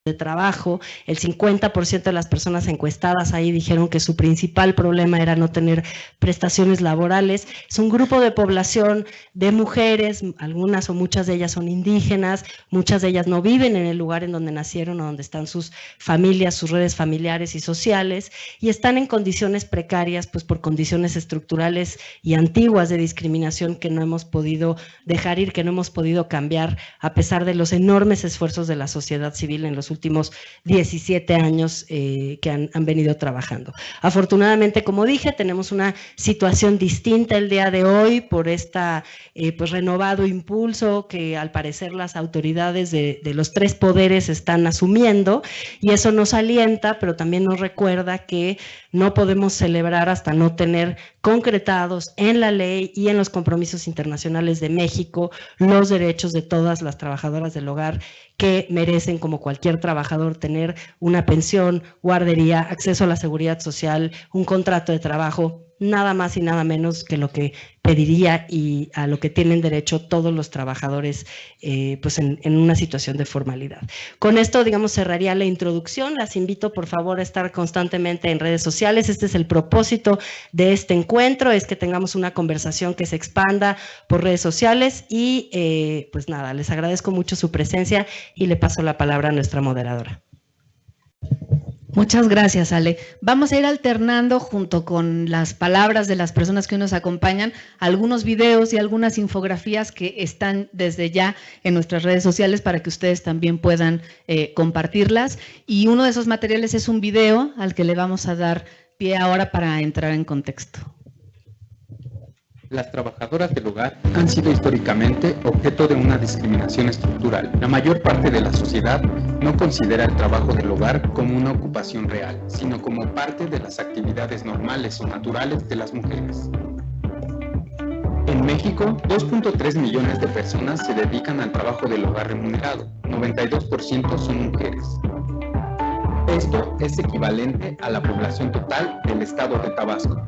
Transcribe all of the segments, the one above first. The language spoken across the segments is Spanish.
de trabajo. El 50% de las personas encuestadas ahí dijeron que su principal problema era no tener prestaciones laborales. Es un grupo de población de mujeres, algunas o muchas de ellas son indígenas, muchas de ellas no viven en el lugar en donde nacieron o donde están sus familias, sus redes familiares y sociales, y están en condiciones precarias, pues por condiciones estructurales y antiguas de discriminación que no hemos podido dejar ir, que no hemos podido cambiar a pesar de los enormes esfuerzos de la sociedad civil en los últimos 17 años que han venido trabajando. Afortunadamente, como dije, tenemos una situación distinta el día de hoy por esta pues renovado impulso que al parecer las autoridades de los tres poderes están asumiendo, y eso nos alienta, pero también nos recuerda que no podemos celebrar hasta no tener concretados en la ley y en los compromisos internacionales de México los derechos de todas las trabajadoras del hogar que merecen, como cualquier trabajador, tener una pensión, guardería, acceso a la seguridad social, un contrato de trabajo, nada más y nada menos que lo que pediría y a lo que tienen derecho todos los trabajadores pues en una situación de formalidad. Con esto, digamos, cerraría la introducción. Las invito, por favor, a estar constantemente en redes sociales. Este es el propósito de este encuentro, es que tengamos una conversación que se expanda por redes sociales y pues nada, les agradezco mucho su presencia y le paso la palabra a nuestra moderadora. Muchas gracias, Ale. Vamos a ir alternando junto con las palabras de las personas que hoy nos acompañan, algunos videos y algunas infografías que están desde ya en nuestras redes sociales para que ustedes también puedan compartirlas. Y uno de esos materiales es un video al que le vamos a dar pie ahora para entrar en contexto. Las trabajadoras del hogar han sido históricamente objeto de una discriminación estructural. La mayor parte de la sociedad no considera el trabajo del hogar como una ocupación real, sino como parte de las actividades normales o naturales de las mujeres. En México, 2.3 millones de personas se dedican al trabajo del hogar remunerado, 92% son mujeres. Esto es equivalente a la población total del estado de Tabasco.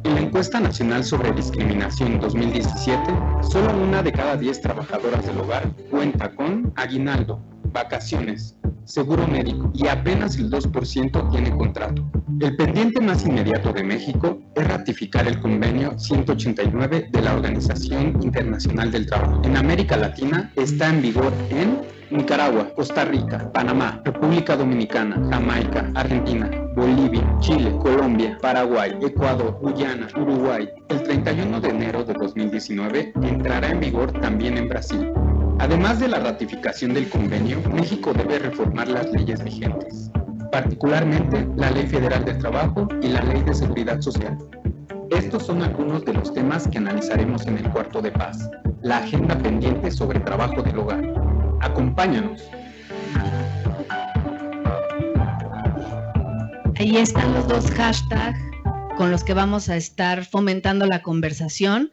En la encuesta nacional sobre discriminación 2017, solo 1 de cada 10 trabajadoras del hogar cuenta con aguinaldo, vacaciones, seguro médico y apenas el 2% tiene contrato. El pendiente más inmediato de México es ratificar el convenio 189 de la Organización Internacional del Trabajo. En América Latina está en vigor en Nicaragua, Costa Rica, Panamá, República Dominicana, Jamaica, Argentina, Bolivia, Chile, Colombia, Paraguay, Ecuador, Guyana, Uruguay. El 31 de enero de 2019 entrará en vigor también en Brasil. Además de la ratificación del convenio, México debe reformar las leyes vigentes, particularmente la Ley Federal del Trabajo y la Ley de Seguridad Social. Estos son algunos de los temas que analizaremos en el Cuarto de Paz, la agenda pendiente sobre trabajo del hogar. Acompáñanos. Ahí están los dos hashtags con los que vamos a estar fomentando la conversación.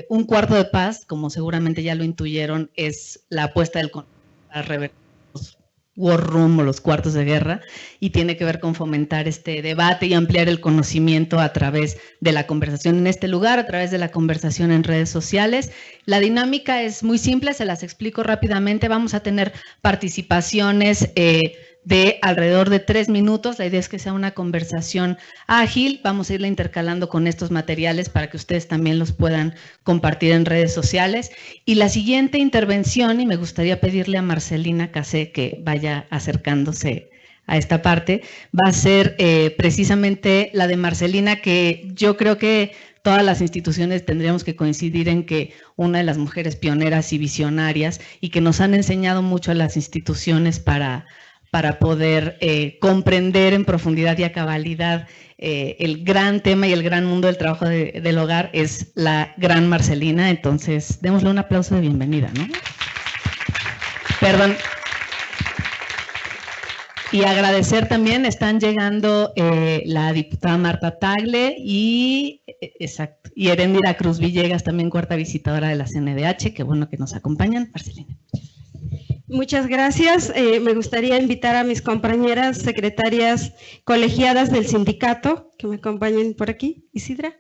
Un cuarto de paz, como seguramente ya lo intuyeron, es la apuesta del a revertir los war room o los cuartos de guerra, y tiene que ver con fomentar este debate y ampliar el conocimiento a través de la conversación en este lugar, a través de la conversación en redes sociales. La dinámica es muy simple, se las explico rápidamente. Vamos a tener participaciones de alrededor de 3 minutos. La idea es que sea una conversación ágil. Vamos a irla intercalando con estos materiales para que ustedes también los puedan compartir en redes sociales. Y la siguiente intervención, y me gustaría pedirle a Marcelina Casé que vaya acercándose a esta parte, va a ser precisamente la de Marcelina, que yo creo que todas las instituciones tendríamos que coincidir en que una de las mujeres pioneras y visionarias, y que nos han enseñado mucho a las instituciones para poder comprender en profundidad y a cabalidad el gran tema y el gran mundo del trabajo del hogar, es la gran Marcelina. Entonces, démosle un aplauso de bienvenida, ¿no? Perdón. Y agradecer también, están llegando la diputada Marta Tagle y Erendira Cruz Villegas, también cuarta visitadora de la CNDH, qué bueno que nos acompañan. Marcelina. Muchas gracias. Me gustaría invitar a mis compañeras secretarias colegiadas del sindicato que me acompañen por aquí. Isidra.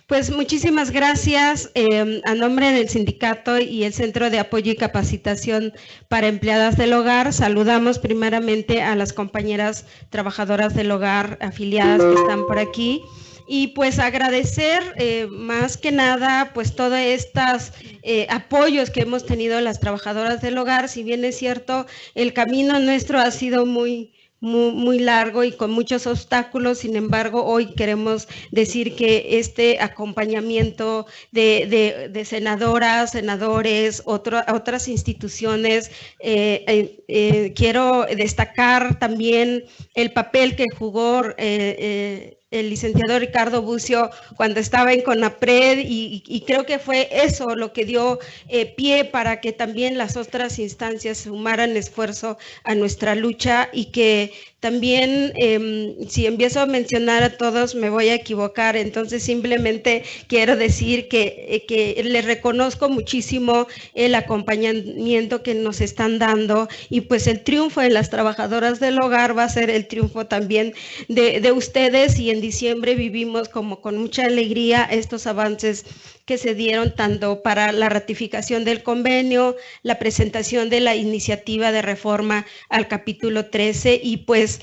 Pues muchísimas gracias. A nombre del sindicato y el Centro de Apoyo y Capacitación para Empleadas del Hogar, saludamos primeramente a las compañeras trabajadoras del hogar afiliadas que están por aquí. Y pues agradecer más que nada pues todos estos apoyos que hemos tenido las trabajadoras del hogar. Si bien es cierto, el camino nuestro ha sido muy largo y con muchos obstáculos. Sin embargo, hoy queremos decir que este acompañamiento de senadoras, senadores, otras instituciones, quiero destacar también el papel que jugó el licenciado Ricardo Bucio cuando estaba en CONAPRED, y creo que fue eso lo que dio pie para que también las otras instancias sumaran esfuerzo a nuestra lucha, y que también, si empiezo a mencionar a todos me voy a equivocar, entonces simplemente quiero decir que les reconozco muchísimo el acompañamiento que nos están dando, y pues el triunfo de las trabajadoras del hogar va a ser el triunfo también de ustedes, y en diciembre vivimos como con mucha alegría estos avances que se dieron tanto para la ratificación del convenio, la presentación de la iniciativa de reforma al capítulo 13, y pues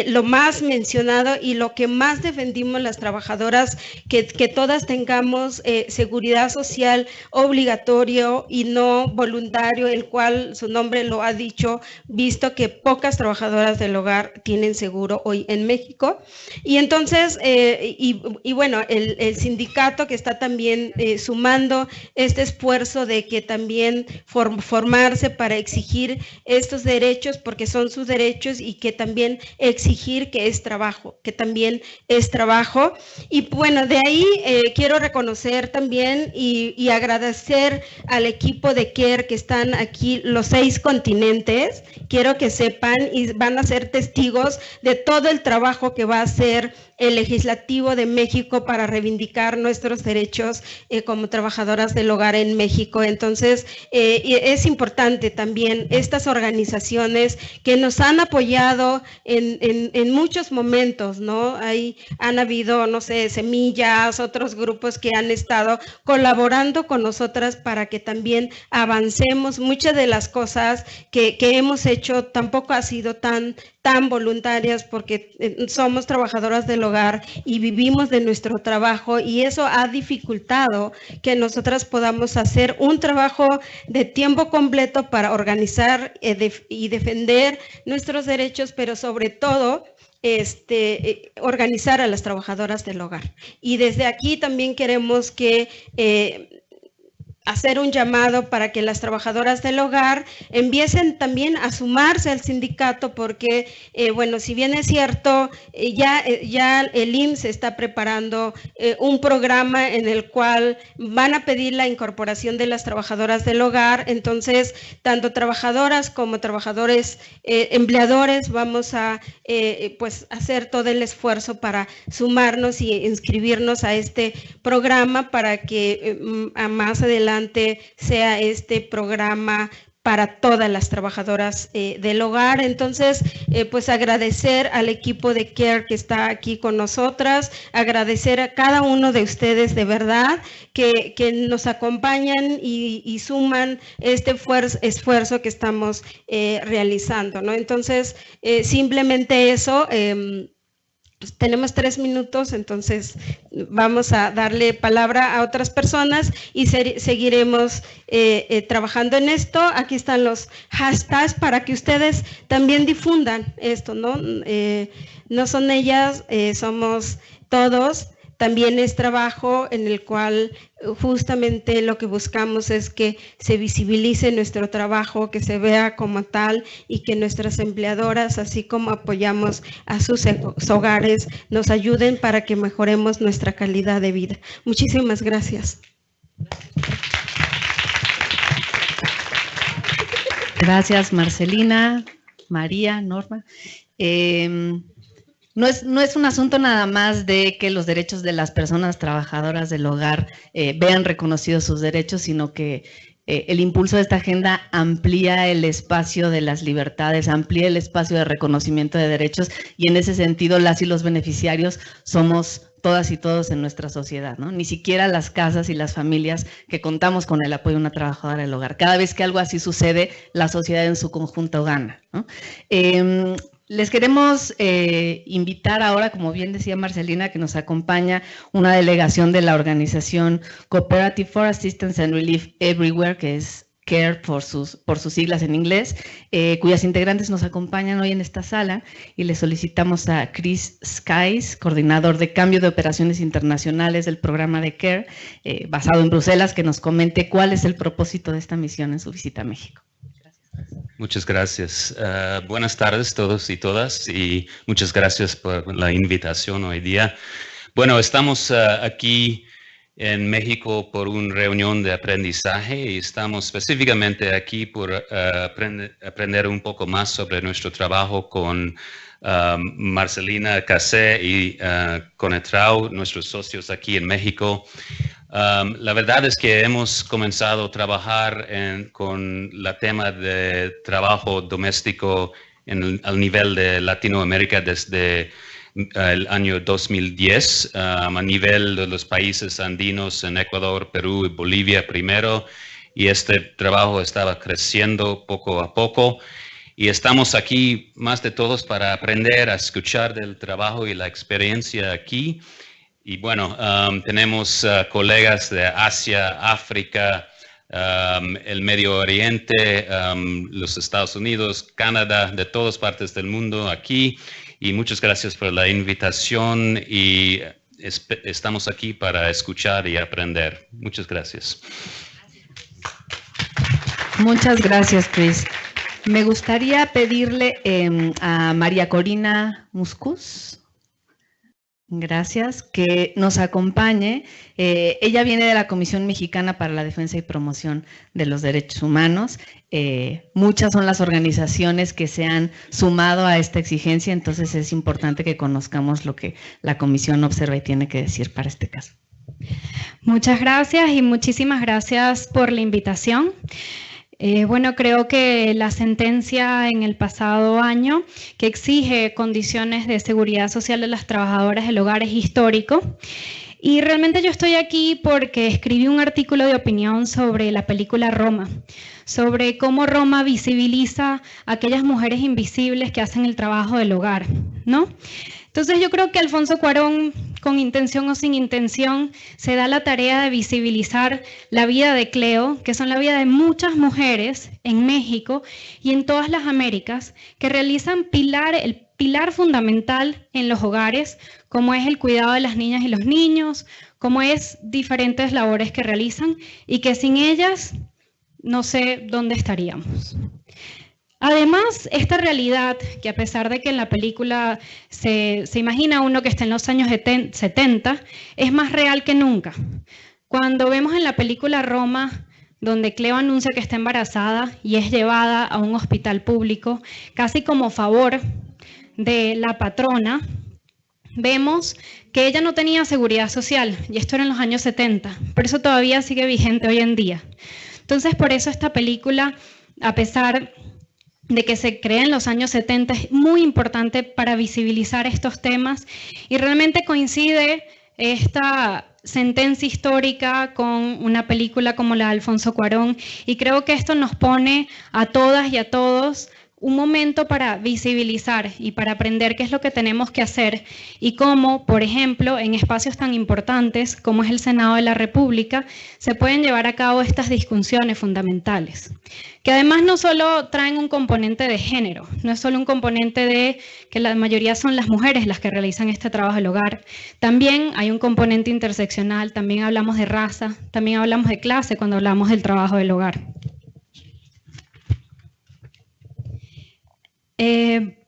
lo más mencionado y lo que más defendimos las trabajadoras, que todas tengamos seguridad social obligatorio y no voluntario, el cual su nombre lo ha dicho, visto que pocas trabajadoras del hogar tienen seguro hoy en México. Y entonces, y bueno, el sindicato que está también sumando este esfuerzo de que también formarse para exigir estos derechos, porque son sus derechos, y que también exigir que es trabajo, que también es trabajo. Y bueno, de ahí quiero reconocer también y agradecer al equipo de CARE que están aquí, los 6 continentes. Quiero que sepan y van a ser testigos de todo el trabajo que va a hacer el Legislativo de México para reivindicar nuestros derechos como trabajadoras del hogar en México. Entonces, es importante también estas organizaciones que nos han apoyado en muchos momentos, ¿no? Han habido, no sé, Semillas, otros grupos que han estado colaborando con nosotras para que también avancemos. Muchas de las cosas que hemos hecho tampoco ha sido tan voluntarias, porque somos trabajadoras del hogar y vivimos de nuestro trabajo, y eso ha dificultado que nosotras podamos hacer un trabajo de tiempo completo para organizar y defender nuestros derechos, pero sobre todo organizar a las trabajadoras del hogar. Y desde aquí también queremos que hacer un llamado para que las trabajadoras del hogar empiecen también a sumarse al sindicato, porque, bueno, si bien es cierto, ya el IMSS está preparando un programa en el cual van a pedir la incorporación de las trabajadoras del hogar. Entonces, tanto trabajadoras como trabajadores, empleadores, vamos a pues hacer todo el esfuerzo para sumarnos y inscribirnos a este programa, para que más adelante sea este programa para todas las trabajadoras del hogar. Entonces, pues agradecer al equipo de CARE que está aquí con nosotras, agradecer a cada uno de ustedes de verdad que nos acompañan y suman este esfuerzo que estamos realizando, ¿no? Entonces, simplemente eso. Tenemos 3 minutos, entonces vamos a darle palabra a otras personas y seguiremos trabajando en esto. Aquí están los hashtags para que ustedes también difundan esto, ¿no? No son ellas, somos todos. También es trabajo en el cual justamente lo que buscamos es que se visibilice nuestro trabajo, que se vea como tal, y que nuestras empleadoras, así como apoyamos a sus hogares, nos ayuden para que mejoremos nuestra calidad de vida. Muchísimas gracias. Gracias, Marcelina, María, Norma. No es un asunto nada más de que los derechos de las personas trabajadoras del hogar vean reconocidos sus derechos, sino que el impulso de esta agenda amplía el espacio de las libertades, amplía el espacio de reconocimiento de derechos, y en ese sentido las y los beneficiarios somos todas y todos en nuestra sociedad, ¿no? Ni siquiera las casas y las familias que contamos con el apoyo de una trabajadora del hogar. Cada vez que algo así sucede, la sociedad en su conjunto gana, ¿no? Les queremos invitar ahora, como bien decía Marcelina, que nos acompaña una delegación de la organización Cooperative for Assistance and Relief Everywhere, que es CARE por sus siglas en inglés, cuyas integrantes nos acompañan hoy en esta sala, y le solicitamos a Chris Skies, coordinador de cambio de operaciones internacionales del programa de CARE, basado en Bruselas, que nos comente cuál es el propósito de esta misión en su visita a México. Muchas gracias. Buenas tardes todos y todas, y muchas gracias por la invitación hoy día. Bueno, estamos aquí en México por una reunión de aprendizaje y estamos específicamente aquí por aprender un poco más sobre nuestro trabajo con Marcelina Casé y Conetrao, nuestros socios aquí en México. La verdad es que hemos comenzado a trabajar con el tema de trabajo doméstico al nivel de Latinoamérica desde el año 2010, a nivel de los países andinos en Ecuador, Perú y Bolivia primero, y este trabajo estaba creciendo poco a poco, y estamos aquí más de todos para aprender a escuchar del trabajo y la experiencia aquí. Y bueno, tenemos colegas de Asia, África, el Medio Oriente, los Estados Unidos, Canadá, de todas partes del mundo aquí. Y muchas gracias por la invitación y estamos aquí para escuchar y aprender. Muchas gracias. Muchas gracias, Chris. Me gustaría pedirle a María Corina Muscus, gracias, que nos acompañe. Ella viene de la Comisión Mexicana para la Defensa y Promoción de los Derechos Humanos. Muchas son las organizaciones que se han sumado a esta exigencia, entonces es importante que conozcamos lo que la Comisión observa y tiene que decir para este caso. Muchas gracias y muchísimas gracias por la invitación. Bueno, creo que la sentencia en el pasado año que exige condiciones de seguridad social de las trabajadoras del hogar es histórico. Y realmente yo estoy aquí porque escribí un artículo de opinión sobre la película Roma, sobre cómo Roma visibiliza a aquellas mujeres invisibles que hacen el trabajo del hogar, ¿no? Entonces yo creo que Alfonso Cuarón, con intención o sin intención, se da la tarea de visibilizar la vida de Cleo, que son la vida de muchas mujeres en México y en todas las Américas, que realizan el pilar fundamental en los hogares, como es el cuidado de las niñas y los niños, como es diferentes labores que realizan y que sin ellas no sé dónde estaríamos. Además, esta realidad, que a pesar de que en la película se imagina uno que está en los años 70, es más real que nunca. Cuando vemos en la película Roma, donde Cleo anuncia que está embarazada y es llevada a un hospital público, casi como favor de la patrona, vemos que ella no tenía seguridad social, y esto era en los años 70, por eso todavía sigue vigente hoy en día. Entonces, por eso esta película, a pesar de que se crea en los años 70, es muy importante para visibilizar estos temas, y realmente coincide esta sentencia histórica con una película como la de Alfonso Cuarón, y creo que esto nos pone a todas y a todos un momento para visibilizar y para aprender qué es lo que tenemos que hacer y cómo, por ejemplo, en espacios tan importantes como es el Senado de la República, se pueden llevar a cabo estas discusiones fundamentales, que además no solo traen un componente de género, no es solo un componente de que la mayoría son las mujeres las que realizan este trabajo del hogar, también hay un componente interseccional, también hablamos de raza, también hablamos de clase cuando hablamos del trabajo del hogar.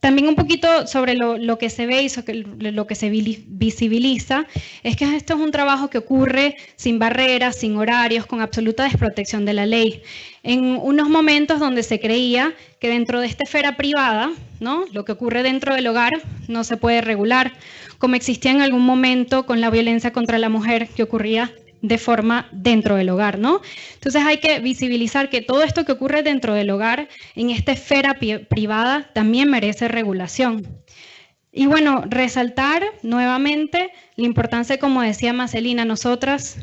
También un poquito sobre lo que se ve y sobre lo que se visibiliza, es que esto es un trabajo que ocurre sin barreras, sin horarios, con absoluta desprotección de la ley. En unos momentos donde se creía que dentro de esta esfera privada, ¿no?, lo que ocurre dentro del hogar no se puede regular, como existía en algún momento con la violencia contra la mujer que ocurría de forma dentro del hogar, ¿no? Entonces hay que visibilizar que todo esto que ocurre dentro del hogar, en esta esfera privada, también merece regulación. Y bueno, resaltar nuevamente la importancia, como decía Marcelina, nosotras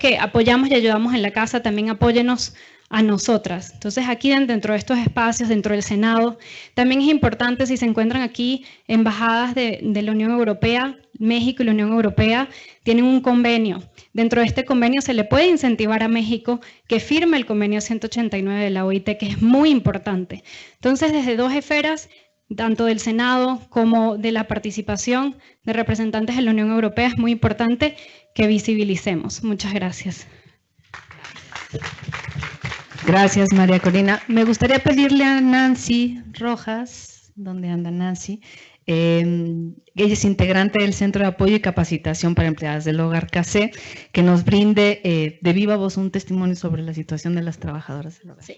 que apoyamos y ayudamos en la casa, también apóyenos a nosotras. Entonces aquí dentro de estos espacios, dentro del Senado, también es importante, si se encuentran aquí embajadas de la Unión Europea, México y la Unión Europea tienen un convenio. Dentro de este convenio se le puede incentivar a México que firme el convenio 189 de la OIT, que es muy importante. Entonces, desde dos esferas, tanto del Senado como de la participación de representantes de la Unión Europea, es muy importante que visibilicemos. Muchas gracias. Gracias, María Corina. Me gustaría pedirle a Nancy Rojas, ¿dónde anda Nancy? Ella es integrante del Centro de Apoyo y Capacitación para Empleadas del Hogar CACE, que nos brinde de viva voz un testimonio sobre la situación de las trabajadoras del hogar. Sí.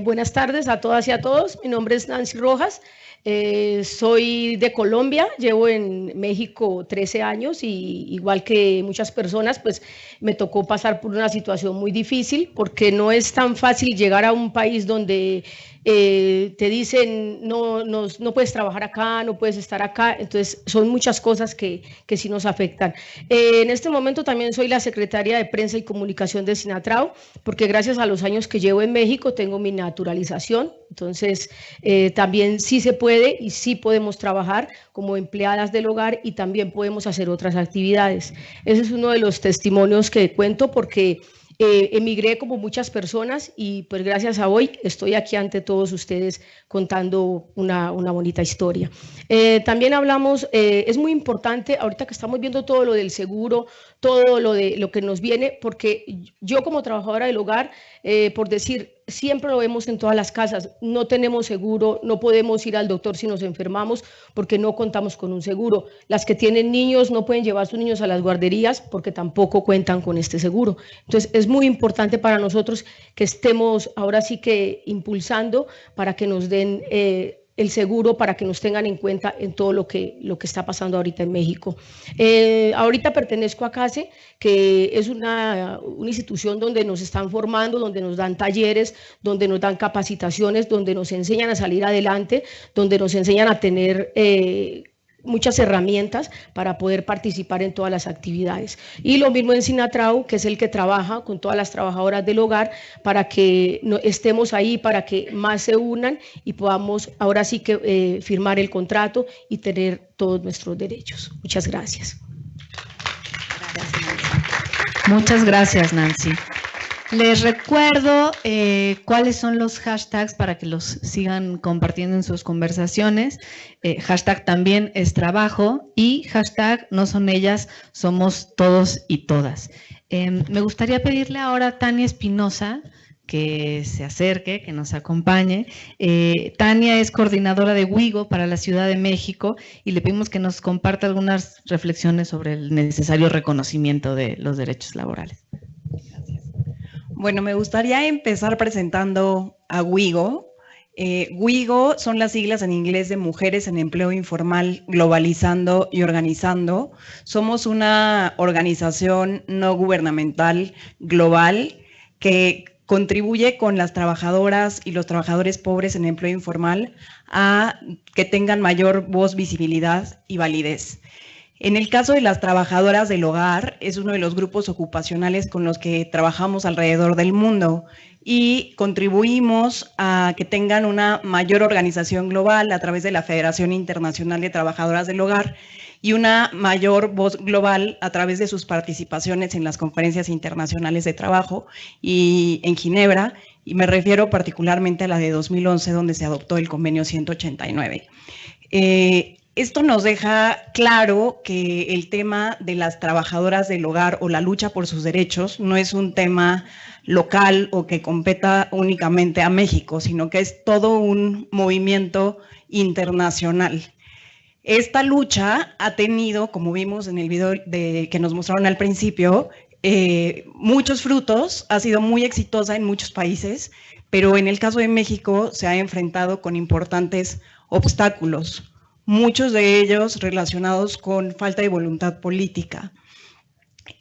Buenas tardes a todas y a todos. Mi nombre es Nancy Rojas. Soy de Colombia, llevo en México 13 años y igual que muchas personas, pues me tocó pasar por una situación muy difícil porque no es tan fácil llegar a un país donde te dicen no puedes trabajar acá, no puedes estar acá, entonces son muchas cosas que sí nos afectan. En este momento también soy la secretaria de Prensa y Comunicación de Sinatrao, porque gracias a los años que llevo en México tengo mi naturalización, entonces también sí se puede y sí podemos trabajar como empleadas del hogar y también podemos hacer otras actividades. Ese es uno de los testimonios que cuento porque emigré como muchas personas y pues gracias a hoy estoy aquí ante todos ustedes contando una bonita historia. También hablamos, es muy importante ahorita que estamos viendo todo lo del seguro, todo lo que nos viene, porque yo como trabajadora del hogar, por decir, siempre lo vemos en todas las casas, no tenemos seguro, no podemos ir al doctor si nos enfermamos porque no contamos con un seguro. Las que tienen niños no pueden llevar a sus niños a las guarderías porque tampoco cuentan con este seguro. Entonces es muy importante para nosotros que estemos ahora sí que impulsando para que nos den el seguro, para que nos tengan en cuenta en todo lo que está pasando ahorita en México. Ahorita pertenezco a CACE, que es una institución donde nos están formando, donde nos dan talleres, donde nos dan capacitaciones, donde nos enseñan a salir adelante, donde nos enseñan a tener muchas herramientas para poder participar en todas las actividades. Y lo mismo en Sinatrao, que es el que trabaja con todas las trabajadoras del hogar para que estemos ahí, para que más se unan y podamos ahora sí que firmar el contrato y tener todos nuestros derechos. Muchas gracias. Muchas gracias, Nancy. Les recuerdo cuáles son los hashtags para que los sigan compartiendo en sus conversaciones. Hashtag también es trabajo y hashtag no son ellas, somos todos y todas. Me gustaría pedirle ahora a Tania Espinosa que se acerque, que nos acompañe. Tania es coordinadora de WIGO para la Ciudad de México y le pedimos que nos comparta algunas reflexiones sobre el necesario reconocimiento de los derechos laborales. Bueno, me gustaría empezar presentando a WIGO. WIGO son las siglas en inglés de Mujeres en Empleo Informal, Globalizando y Organizando. Somos una organización no gubernamental global que contribuye con las trabajadoras y los trabajadores pobres en empleo informal a que tengan mayor voz, visibilidad y validez. En el caso de las trabajadoras del hogar, es uno de los grupos ocupacionales con los que trabajamos alrededor del mundo y contribuimos a que tengan una mayor organización global a través de la Federación Internacional de Trabajadoras del Hogar y una mayor voz global a través de sus participaciones en las conferencias internacionales de trabajo y en Ginebra, y me refiero particularmente a la de 2011, donde se adoptó el convenio 189. Esto nos deja claro que el tema de las trabajadoras del hogar o la lucha por sus derechos no es un tema local o que competa únicamente a México, sino que es todo un movimiento internacional. Esta lucha ha tenido, como vimos en el video que nos mostraron al principio, muchos frutos, ha sido muy exitosa en muchos países, pero en el caso de México se ha enfrentado con importantes obstáculos, muchos de ellos relacionados con falta de voluntad política.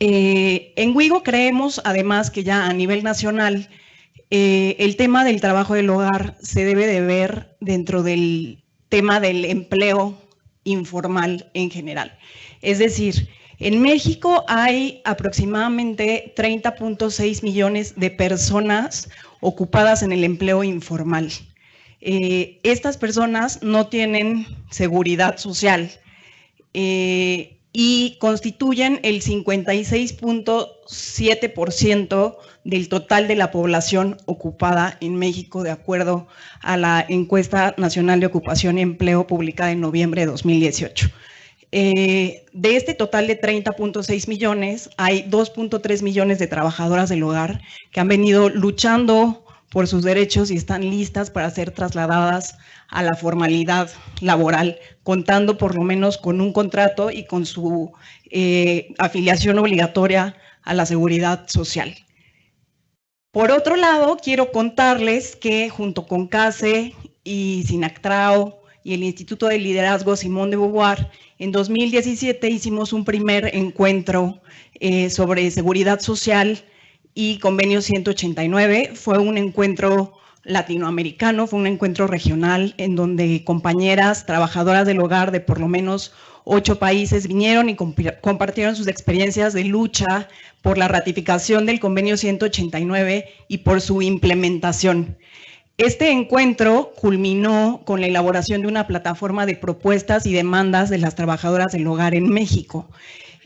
En WIGO creemos además que ya a nivel nacional el tema del trabajo del hogar se debe de ver dentro del tema del empleo informal en general. Es decir, en México hay aproximadamente 30.6 millones de personas ocupadas en el empleo informal. Estas personas no tienen seguridad social y constituyen el 56.7% del total de la población ocupada en México, de acuerdo a la Encuesta Nacional de Ocupación y Empleo publicada en noviembre de 2018. De este total de 30.6 millones, hay 2.3 millones de trabajadoras del hogar que han venido luchando por sus derechos y están listas para ser trasladadas a la formalidad laboral, contando por lo menos con un contrato y con su afiliación obligatoria a la seguridad social. Por otro lado, quiero contarles que junto con CACE y SINACTRAO y el Instituto de Liderazgo Simone de Beauvoir, en 2017 hicimos un primer encuentro sobre seguridad social y convenio 189. Fue un encuentro latinoamericano, fue un encuentro regional en donde compañeras trabajadoras del hogar de por lo menos 8 países vinieron y compartieron sus experiencias de lucha por la ratificación del convenio 189 y por su implementación. Este encuentro culminó con la elaboración de una plataforma de propuestas y demandas de las trabajadoras del hogar en México.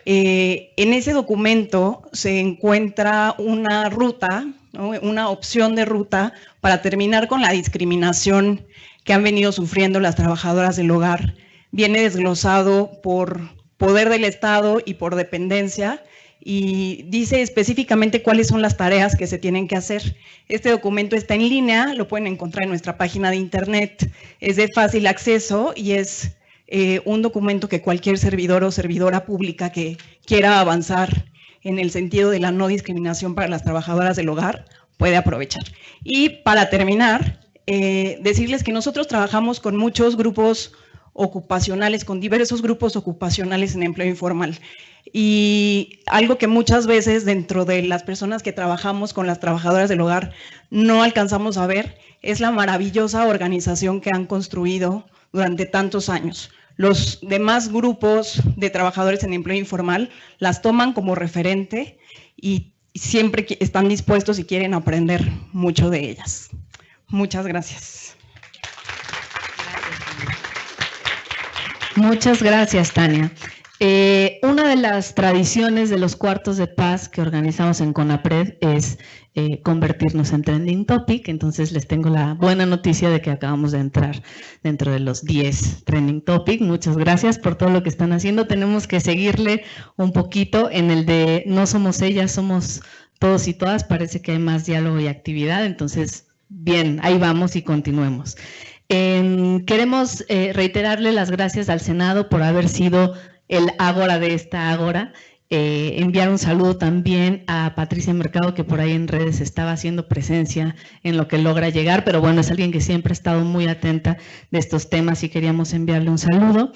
En ese documento se encuentra una ruta, ¿no?, una opción de ruta para terminar con la discriminación que han venido sufriendo las trabajadoras del hogar. Viene desglosado por poder del Estado y por dependencia y dice específicamente cuáles son las tareas que se tienen que hacer. Este documento está en línea, lo pueden encontrar en nuestra página de internet, es de fácil acceso y es un documento que cualquier servidor o servidora pública que quiera avanzar en el sentido de la no discriminación para las trabajadoras del hogar puede aprovechar. Y para terminar, decirles que nosotros trabajamos con muchos grupos ocupacionales, con diversos grupos ocupacionales en empleo informal. Y algo que muchas veces dentro de las personas que trabajamos con las trabajadoras del hogar no alcanzamos a ver es la maravillosa organización que han construido durante tantos años. Los demás grupos de trabajadores en empleo informal las toman como referente y siempre están dispuestos y quieren aprender mucho de ellas. Muchas gracias. Muchas gracias, Tania. Una de las tradiciones de los cuartos de paz que organizamos en CONAPRED es convertirnos en trending topic, entonces les tengo la buena noticia de que acabamos de entrar dentro de los 10 trending topic. Muchas gracias por todo lo que están haciendo. Tenemos que seguirle un poquito en el de no somos ellas, somos todos y todas. Parece que hay más diálogo y actividad, entonces bien, ahí vamos y continuemos. Queremos reiterarle las gracias al Senado por haber sido el ágora de esta ágora. Enviar un saludo también a Patricia Mercado, que por ahí en redes estaba haciendo presencia en lo que logra llegar, pero bueno, es alguien que siempre ha estado muy atenta de estos temas y queríamos enviarle un saludo.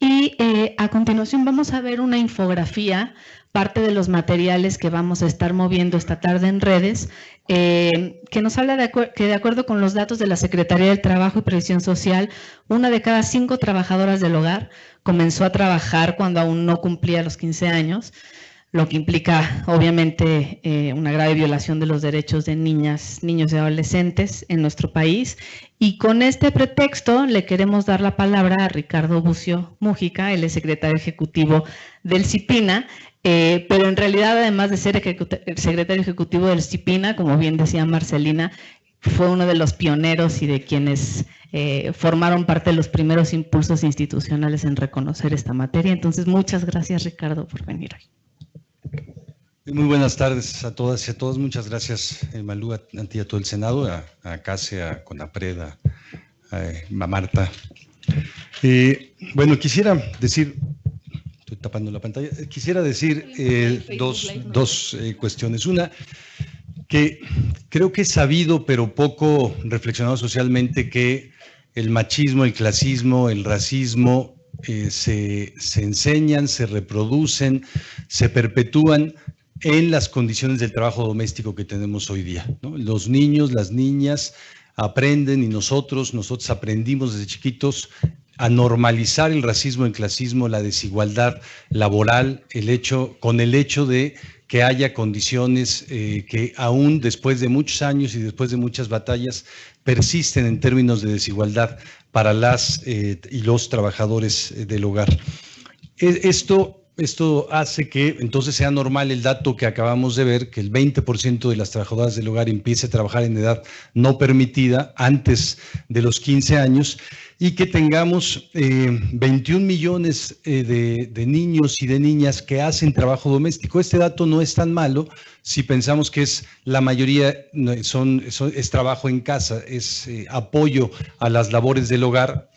Y a continuación vamos a ver una infografía, parte de los materiales que vamos a estar moviendo esta tarde en redes, que nos habla que de acuerdo con los datos de la Secretaría del Trabajo y Previsión Social, 1 de cada 5 trabajadoras del hogar comenzó a trabajar cuando aún no cumplía los 15 años, lo que implica obviamente una grave violación de los derechos de niñas, niños y adolescentes en nuestro país. Y con este pretexto le queremos dar la palabra a Ricardo Bucio Mújica, él es secretario ejecutivo del CIPINA, pero en realidad, además de ser secretario ejecutivo del CIPINA, como bien decía Marcelina, fue uno de los pioneros y de quienes formaron parte de los primeros impulsos institucionales en reconocer esta materia. Entonces, muchas gracias, Ricardo, por venir hoy. Muy buenas tardes a todas y a todos. Muchas gracias, Malú, a ti y a todo el Senado, a CACE, a CONAPRED, a Marta. Bueno, quisiera decir, estoy tapando la pantalla, quisiera decir dos cuestiones. Una, que creo que es sabido, pero poco reflexionado socialmente, que el machismo, el clasismo, el racismo se enseñan, se reproducen, se perpetúan en las condiciones del trabajo doméstico que tenemos hoy día, ¿no? Los niños, las niñas aprenden y nosotros aprendimos desde chiquitos a normalizar el racismo, el clasismo, la desigualdad laboral, con el hecho de que haya condiciones que aún después de muchos años y después de muchas batallas persisten en términos de desigualdad para las y los trabajadores del hogar. Esto hace que entonces sea normal el dato que acabamos de ver, que el 20% de las trabajadoras del hogar empiece a trabajar en edad no permitida antes de los 15 años y que tengamos 21 millones de niños y de niñas que hacen trabajo doméstico. Este dato no es tan malo si pensamos que la mayoría es trabajo en casa, es apoyo a las labores del hogar.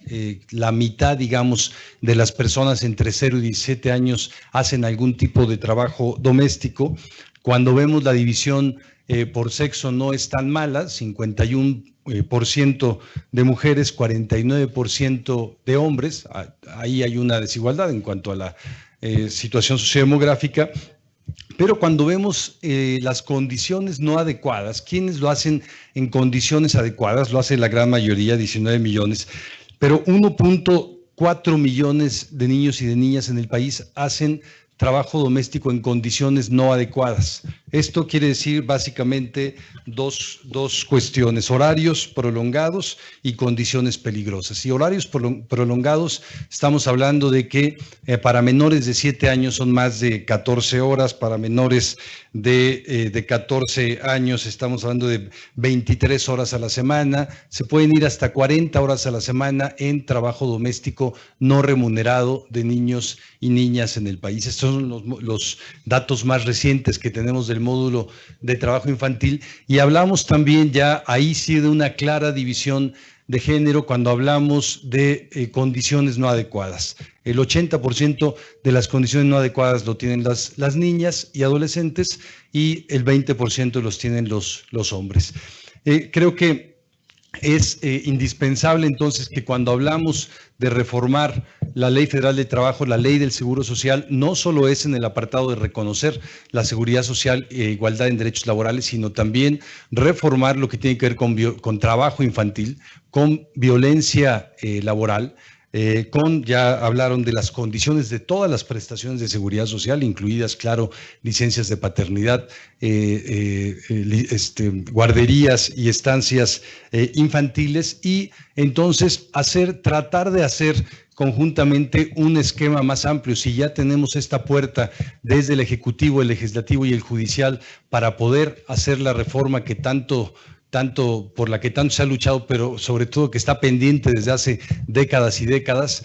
La mitad, digamos, de las personas entre 0 y 17 años hacen algún tipo de trabajo doméstico. Cuando vemos la división por sexo no es tan mala, 51% de mujeres, 49% de hombres. Ahí hay una desigualdad en cuanto a la situación sociodemográfica. Pero cuando vemos las condiciones no adecuadas, ¿quiénes lo hacen en condiciones adecuadas? Lo hace la gran mayoría, 19 millones. Pero 1.4 millones de niños y de niñas en el país hacen trabajo doméstico en condiciones no adecuadas. Esto quiere decir básicamente dos cuestiones: horarios prolongados y condiciones peligrosas. Y horarios prolongados, estamos hablando de que para menores de 7 años son más de 14 horas, para menores de 14 años estamos hablando de 23 horas a la semana, se pueden ir hasta 40 horas a la semana en trabajo doméstico no remunerado de niños y niñas en el país. Estos son los datos más recientes que tenemos del módulo de trabajo infantil, y hablamos también ya ahí sí de una clara división de género cuando hablamos de condiciones no adecuadas. El 80% de las condiciones no adecuadas lo tienen las niñas y adolescentes y el 20% los tienen los hombres. Creo que es indispensable entonces que cuando hablamos de reformar la Ley Federal de Trabajo, la Ley del Seguro Social, no solo es en el apartado de reconocer la seguridad social e igualdad en derechos laborales, sino también reformar lo que tiene que ver con trabajo infantil, con violencia laboral, ya hablaron de las condiciones de todas las prestaciones de seguridad social, incluidas, claro, licencias de paternidad, guarderías y estancias infantiles, y entonces tratar de hacer conjuntamente un esquema más amplio. Si ya tenemos esta puerta desde el Ejecutivo, el Legislativo y el Judicial para poder hacer la reforma que por la que tanto se ha luchado, pero sobre todo que está pendiente desde hace décadas y décadas,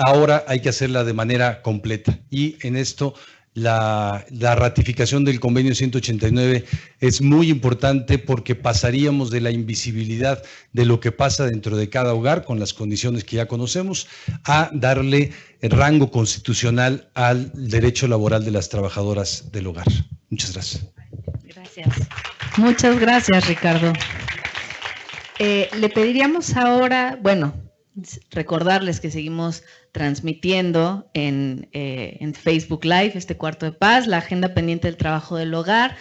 ahora hay que hacerla de manera completa. Y en esto la ratificación del convenio 189 es muy importante, porque pasaríamos de la invisibilidad de lo que pasa dentro de cada hogar con las condiciones que ya conocemos a darle el rango constitucional al derecho laboral de las trabajadoras del hogar. Muchas gracias. Gracias. Muchas gracias, Ricardo. Le pediríamos ahora, recordarles que seguimos transmitiendo en Facebook Live este Cuarto de Paz, la agenda pendiente del trabajo del hogar.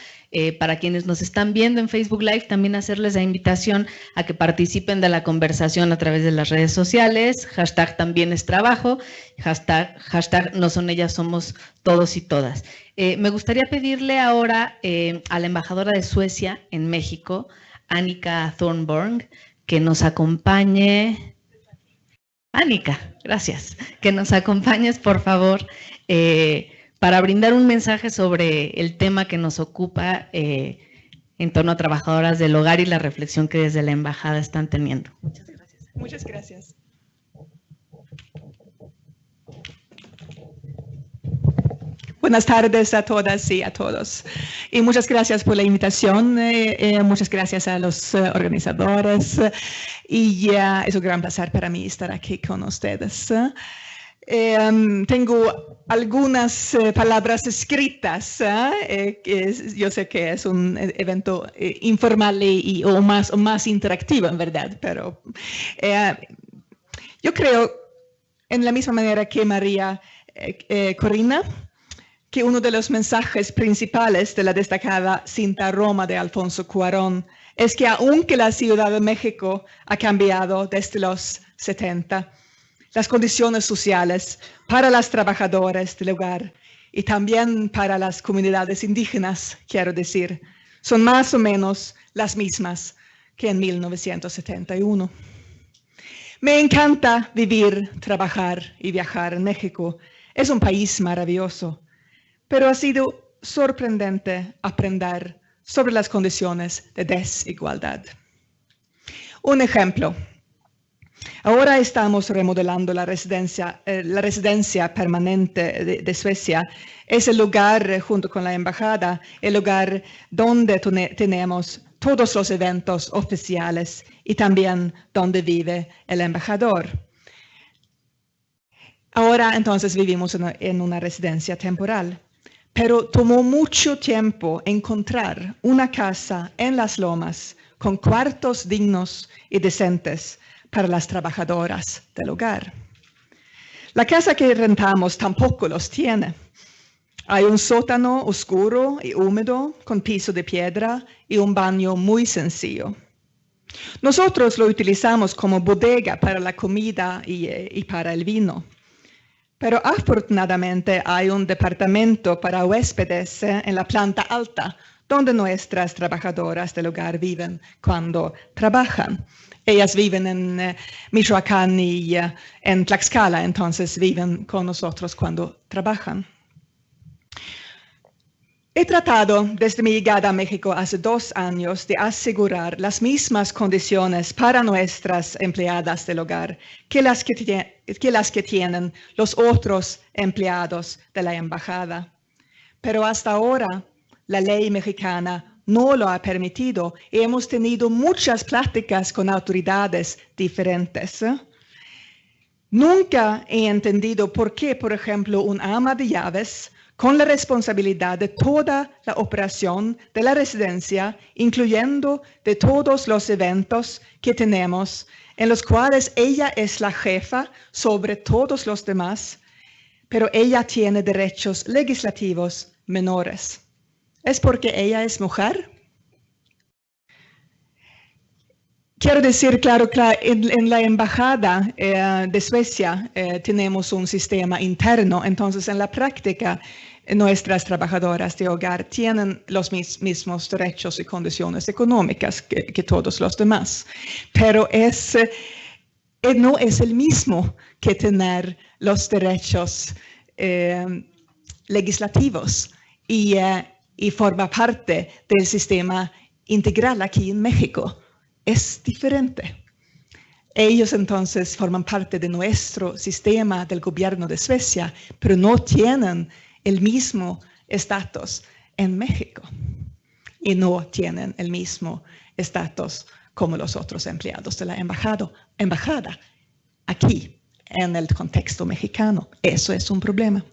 Para quienes nos están viendo en Facebook Live, también hacerles la invitación a que participen de la conversación a través de las redes sociales. Hashtag también es trabajo, hashtag no son ellas, somos todos y todas. Me gustaría pedirle ahora a la embajadora de Suecia en México, Annika Thornborg, que nos acompañe. Annika, gracias. Que nos acompañes, por favor, para brindar un mensaje sobre el tema que nos ocupa en torno a trabajadoras del hogar y la reflexión que desde la embajada están teniendo. Muchas gracias. Muchas gracias. Buenas tardes a todas y a todos. Y muchas gracias por la invitación. Muchas gracias a los organizadores. Y es un gran placer para mí estar aquí con ustedes. Tengo algunas palabras escritas. Yo sé que es un evento informal o más interactivo, en verdad, pero yo creo, en la misma manera que María Corina, que uno de los mensajes principales de la destacada cinta Roma de Alfonso Cuarón es que aunque la Ciudad de México ha cambiado desde los 70, las condiciones sociales para las trabajadoras del hogar y también para las comunidades indígenas, quiero decir, son más o menos las mismas que en 1971. Me encanta vivir, trabajar y viajar en México. Es un país maravilloso, pero ha sido sorprendente aprender sobre las condiciones de desigualdad. Un ejemplo. Ahora estamos remodelando la residencia permanente de Suecia. Es el lugar, junto con la embajada, el lugar donde tenemos todos los eventos oficiales y también donde vive el embajador. Ahora entonces vivimos en una residencia temporal, pero tomó mucho tiempo encontrar una casa en Las Lomas con cuartos dignos y decentes para las trabajadoras del hogar. La casa que rentamos tampoco los tiene. Hay un sótano oscuro y húmedo con piso de piedra y un baño muy sencillo. Nosotros lo utilizamos como bodega para la comida y para el vino. Pero afortunadamente hay un departamento para huéspedes en la planta alta, donde nuestras trabajadoras del hogar viven cuando trabajan. Ellas viven en Michoacán y en Tlaxcala, entonces viven con nosotros cuando trabajan. He tratado desde mi llegada a México hace 2 años de asegurar las mismas condiciones para nuestras empleadas del hogar que las que tienen los otros empleados de la embajada. Pero hasta ahora la ley mexicana no lo ha permitido y hemos tenido muchas pláticas con autoridades diferentes. Nunca he entendido por qué, por ejemplo, un ama de llaves con la responsabilidad de toda la operación de la residencia, incluyendo de todos los eventos que tenemos, en los cuales ella es la jefa sobre todos los demás, pero ella tiene derechos legislativos menores. ¿Es porque ella es mujer? Quiero decir, claro, en la embajada de Suecia tenemos un sistema interno, entonces en la práctica nuestras trabajadoras de hogar tienen los mismos derechos y condiciones económicas que todos los demás, pero no es el mismo que tener los derechos legislativos y forma parte del sistema integral aquí en México. Es diferente. Ellos entonces forman parte de nuestro sistema del gobierno de Suecia, pero no tienen el mismo estatus en México y no tienen el mismo estatus como los otros empleados de la embajada aquí en el contexto mexicano. Eso es un problema.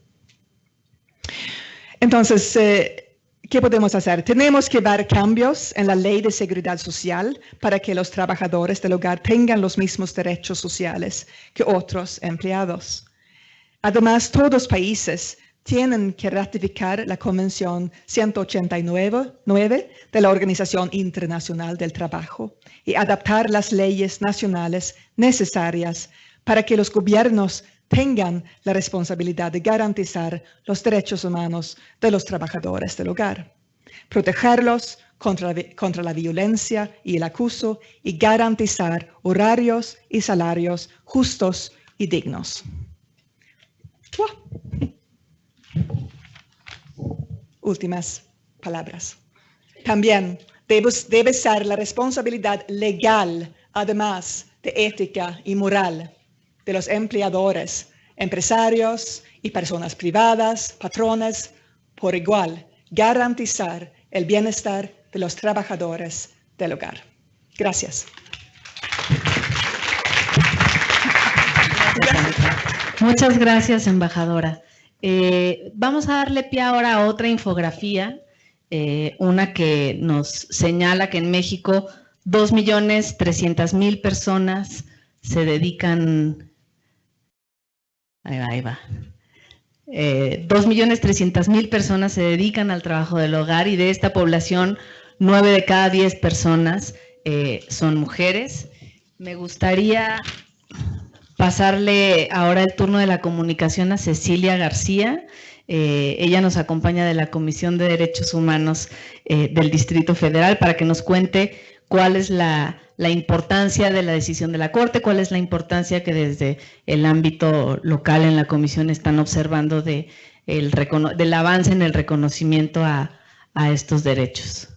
Entonces, ¿qué podemos hacer? Tenemos que dar cambios en la ley de seguridad social para que los trabajadores del hogar tengan los mismos derechos sociales que otros empleados. Además, todos los países tienen que ratificar la Convención 189 de la Organización Internacional del Trabajo y adaptar las leyes nacionales necesarias para que los gobiernos tengan la responsabilidad de garantizar los derechos humanos de los trabajadores del hogar, protegerlos contra la violencia y el acoso y garantizar horarios y salarios justos y dignos. Últimas palabras. También debe ser la responsabilidad legal, además de ética y moral, de los empleadores, empresarios y personas privadas, patrones, por igual, garantizar el bienestar de los trabajadores del hogar. Gracias. Muchas gracias, embajadora. Vamos a darle pie ahora a otra infografía, una que nos señala que en México 2.300.000 personas se dedican, ahí va, 2.300.000 personas se dedican al trabajo del hogar y de esta población, 9 de cada 10 personas son mujeres. Me gustaría pasarle ahora el turno de la comunicación a Cecilia García. Ella nos acompaña de la Comisión de Derechos Humanos del Distrito Federal para que nos cuente cuál es la importancia de la decisión de la Corte, cuál es la importancia que desde el ámbito local en la Comisión están observando del avance en el reconocimiento a estos derechos.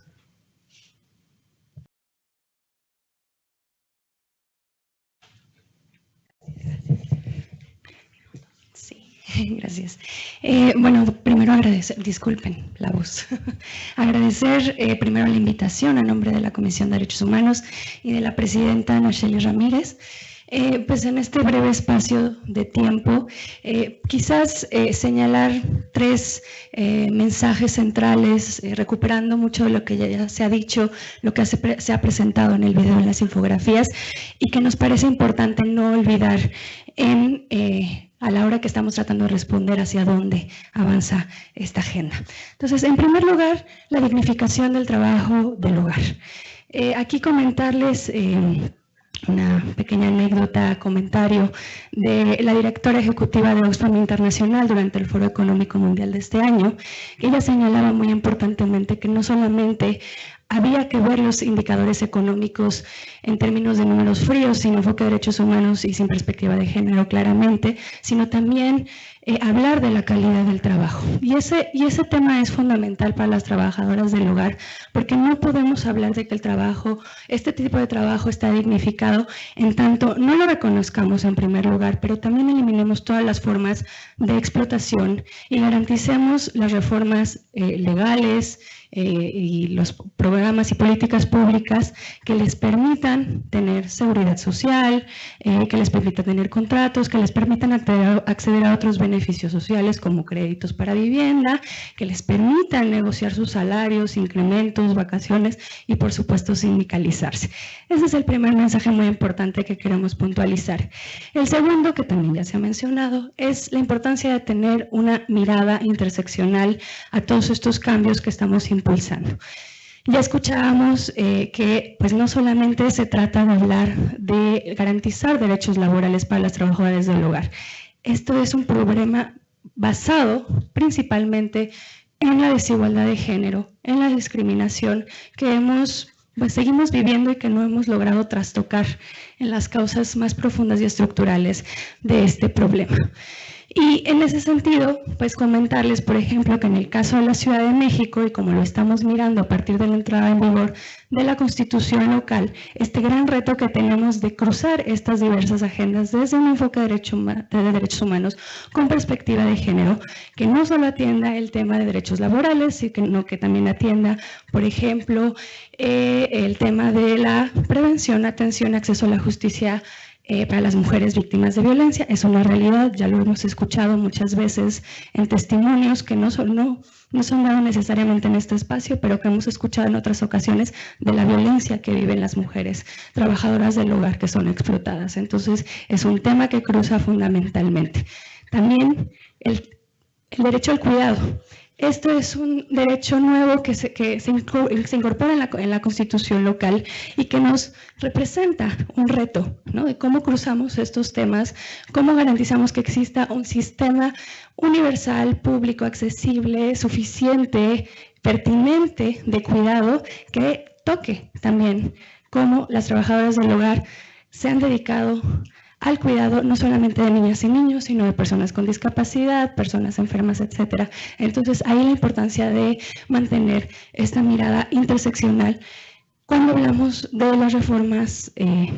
Gracias. Bueno, primero agradecer, disculpen la voz, agradecer primero la invitación a nombre de la Comisión de Derechos Humanos y de la presidenta Nacheli Ramírez. Pues en este breve espacio de tiempo, quizás señalar 3 mensajes centrales, recuperando mucho de lo que ya se ha dicho, lo que se ha presentado en el video, en las infografías, y que nos parece importante no olvidar a la hora que estamos tratando de responder hacia dónde avanza esta agenda. Entonces, en primer lugar, la dignificación del trabajo del hogar. Aquí comentarles una pequeña anécdota, comentario de la directora ejecutiva de Oxfam Internacional durante el Foro Económico Mundial de este año, que ella señalaba muy importantemente que no solamente había que ver los indicadores económicos en términos de números fríos, sin enfoque de derechos humanos y sin perspectiva de género claramente, sino también hablar de la calidad del trabajo. Y ese tema es fundamental para las trabajadoras del hogar, porque no podemos hablar de que el trabajo, este tipo de trabajo está dignificado en tanto no lo reconozcamos en primer lugar, pero también eliminemos todas las formas de explotación y garanticemos las reformas legales y los programas y políticas públicas que les permitan tener seguridad social, que les permitan tener contratos, que les permitan acceder a otros beneficios sociales como créditos para vivienda, que les permitan negociar sus salarios, incrementos, vacaciones y por supuesto sindicalizarse. Ese es el primer mensaje muy importante que queremos puntualizar. El segundo, que también ya se ha mencionado, es la importancia de tener una mirada interseccional a todos estos cambios que estamos impulsando. Ya escuchábamos que pues no solamente se trata de hablar de garantizar derechos laborales para las trabajadoras del hogar. Esto es un problema basado principalmente en la desigualdad de género, en la discriminación que seguimos viviendo y que no hemos logrado trastocar en las causas más profundas y estructurales de este problema. Y en ese sentido, pues comentarles, por ejemplo, que en el caso de la Ciudad de México, y como lo estamos mirando a partir de la entrada en vigor de la Constitución local, este gran reto que tenemos de cruzar estas diversas agendas desde un enfoque de derechos humanos con perspectiva de género, que no solo atienda el tema de derechos laborales, sino que también atienda, por ejemplo, el tema de la prevención, atención, acceso a la justicia para las mujeres víctimas de violencia. Es una realidad, ya lo hemos escuchado muchas veces en testimonios que no son dados necesariamente en este espacio, pero que hemos escuchado en otras ocasiones de la violencia que viven las mujeres trabajadoras del hogar que son explotadas. Entonces, es un tema que cruza fundamentalmente. También el derecho al cuidado. Esto es un derecho nuevo que se incorpora en la Constitución local y que nos representa un reto, ¿no? De cómo cruzamos estos temas, cómo garantizamos que exista un sistema universal, público, accesible, suficiente, pertinente de cuidado que toque también cómo las trabajadoras del hogar se han dedicado al cuidado no solamente de niñas y niños, sino de personas con discapacidad, personas enfermas, etcétera. Entonces, ahí la importancia de mantener esta mirada interseccional cuando hablamos de las reformas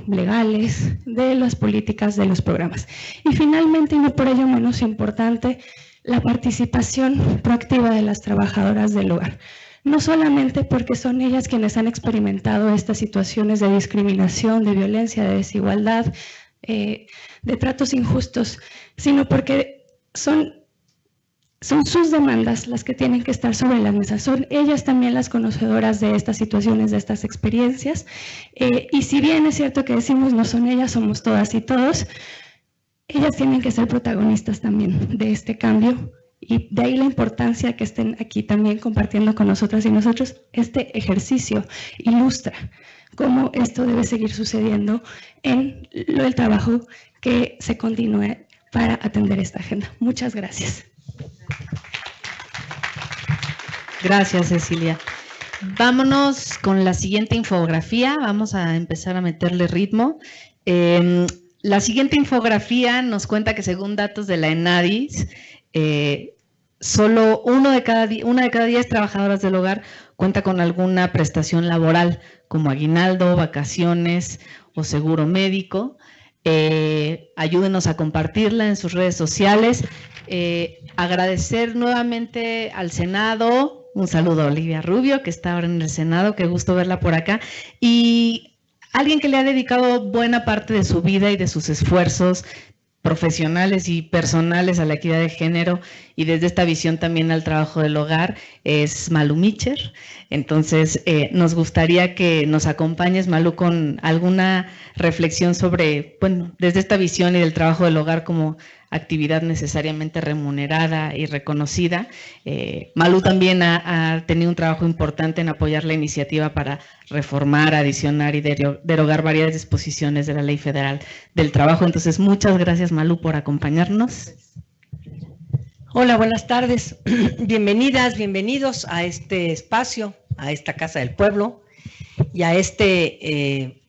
legales, de las políticas, de los programas. Y finalmente, y no por ello menos importante, la participación proactiva de las trabajadoras del hogar. No solamente porque son ellas quienes han experimentado estas situaciones de discriminación, de violencia, de desigualdad, de tratos injustos, sino porque son sus demandas las que tienen que estar sobre la mesa. Son ellas también las conocedoras de estas situaciones, de estas experiencias. Y si bien es cierto que decimos no son ellas, somos todas y todos, ellas tienen que ser protagonistas también de este cambio Y de ahí la importancia que estén aquí también compartiendo con nosotras y nosotros. Este ejercicio ilustra cómo esto debe seguir sucediendo en el trabajo que se continúe para atender esta agenda. Muchas gracias. Gracias, Cecilia. Vámonos con la siguiente infografía. Vamos a empezar a meterle ritmo. La siguiente infografía nos cuenta que según datos de la ENADIS, solo una de cada 10 trabajadoras del hogar cuenta con alguna prestación laboral, como aguinaldo, vacaciones o seguro médico. Ayúdenos a compartirla en sus redes sociales. Agradecer nuevamente al Senado. Un saludo a Olivia Rubio, que está ahora en el Senado. Qué gusto verla por acá. Y alguien que le ha dedicado buena parte de su vida y de sus esfuerzos profesionales y personales a la equidad de género y desde esta visión también al trabajo del hogar es Malú Micher. Entonces, nos gustaría que nos acompañes, Malú, con alguna reflexión sobre, bueno, desde esta visión y del trabajo del hogar como actividad necesariamente remunerada y reconocida. Malú también ha tenido un trabajo importante en apoyar la iniciativa para reformar, adicionar y derogar varias disposiciones de la Ley Federal del Trabajo. Entonces, muchas gracias, Malú, por acompañarnos. Hola, buenas tardes. Bienvenidas, bienvenidos a este espacio, a esta Casa del Pueblo y a este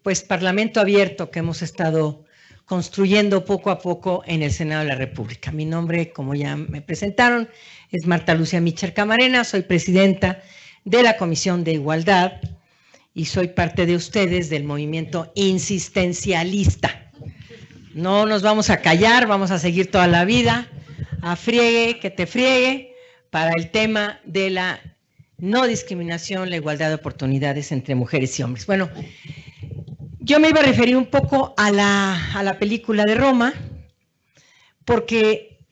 pues Parlamento abierto que hemos estado construyendo poco a poco en el Senado de la República. Mi nombre, como ya me presentaron, es Marta Lucía Micher Camarena, soy presidenta de la Comisión de Igualdad y soy parte de ustedes del movimiento insistencialista. No nos vamos a callar, vamos a seguir toda la vida, a friegue, que te friegue, para el tema de la no discriminación, la igualdad de oportunidades entre mujeres y hombres. Bueno, yo me iba a referir un poco a la película de Roma, porque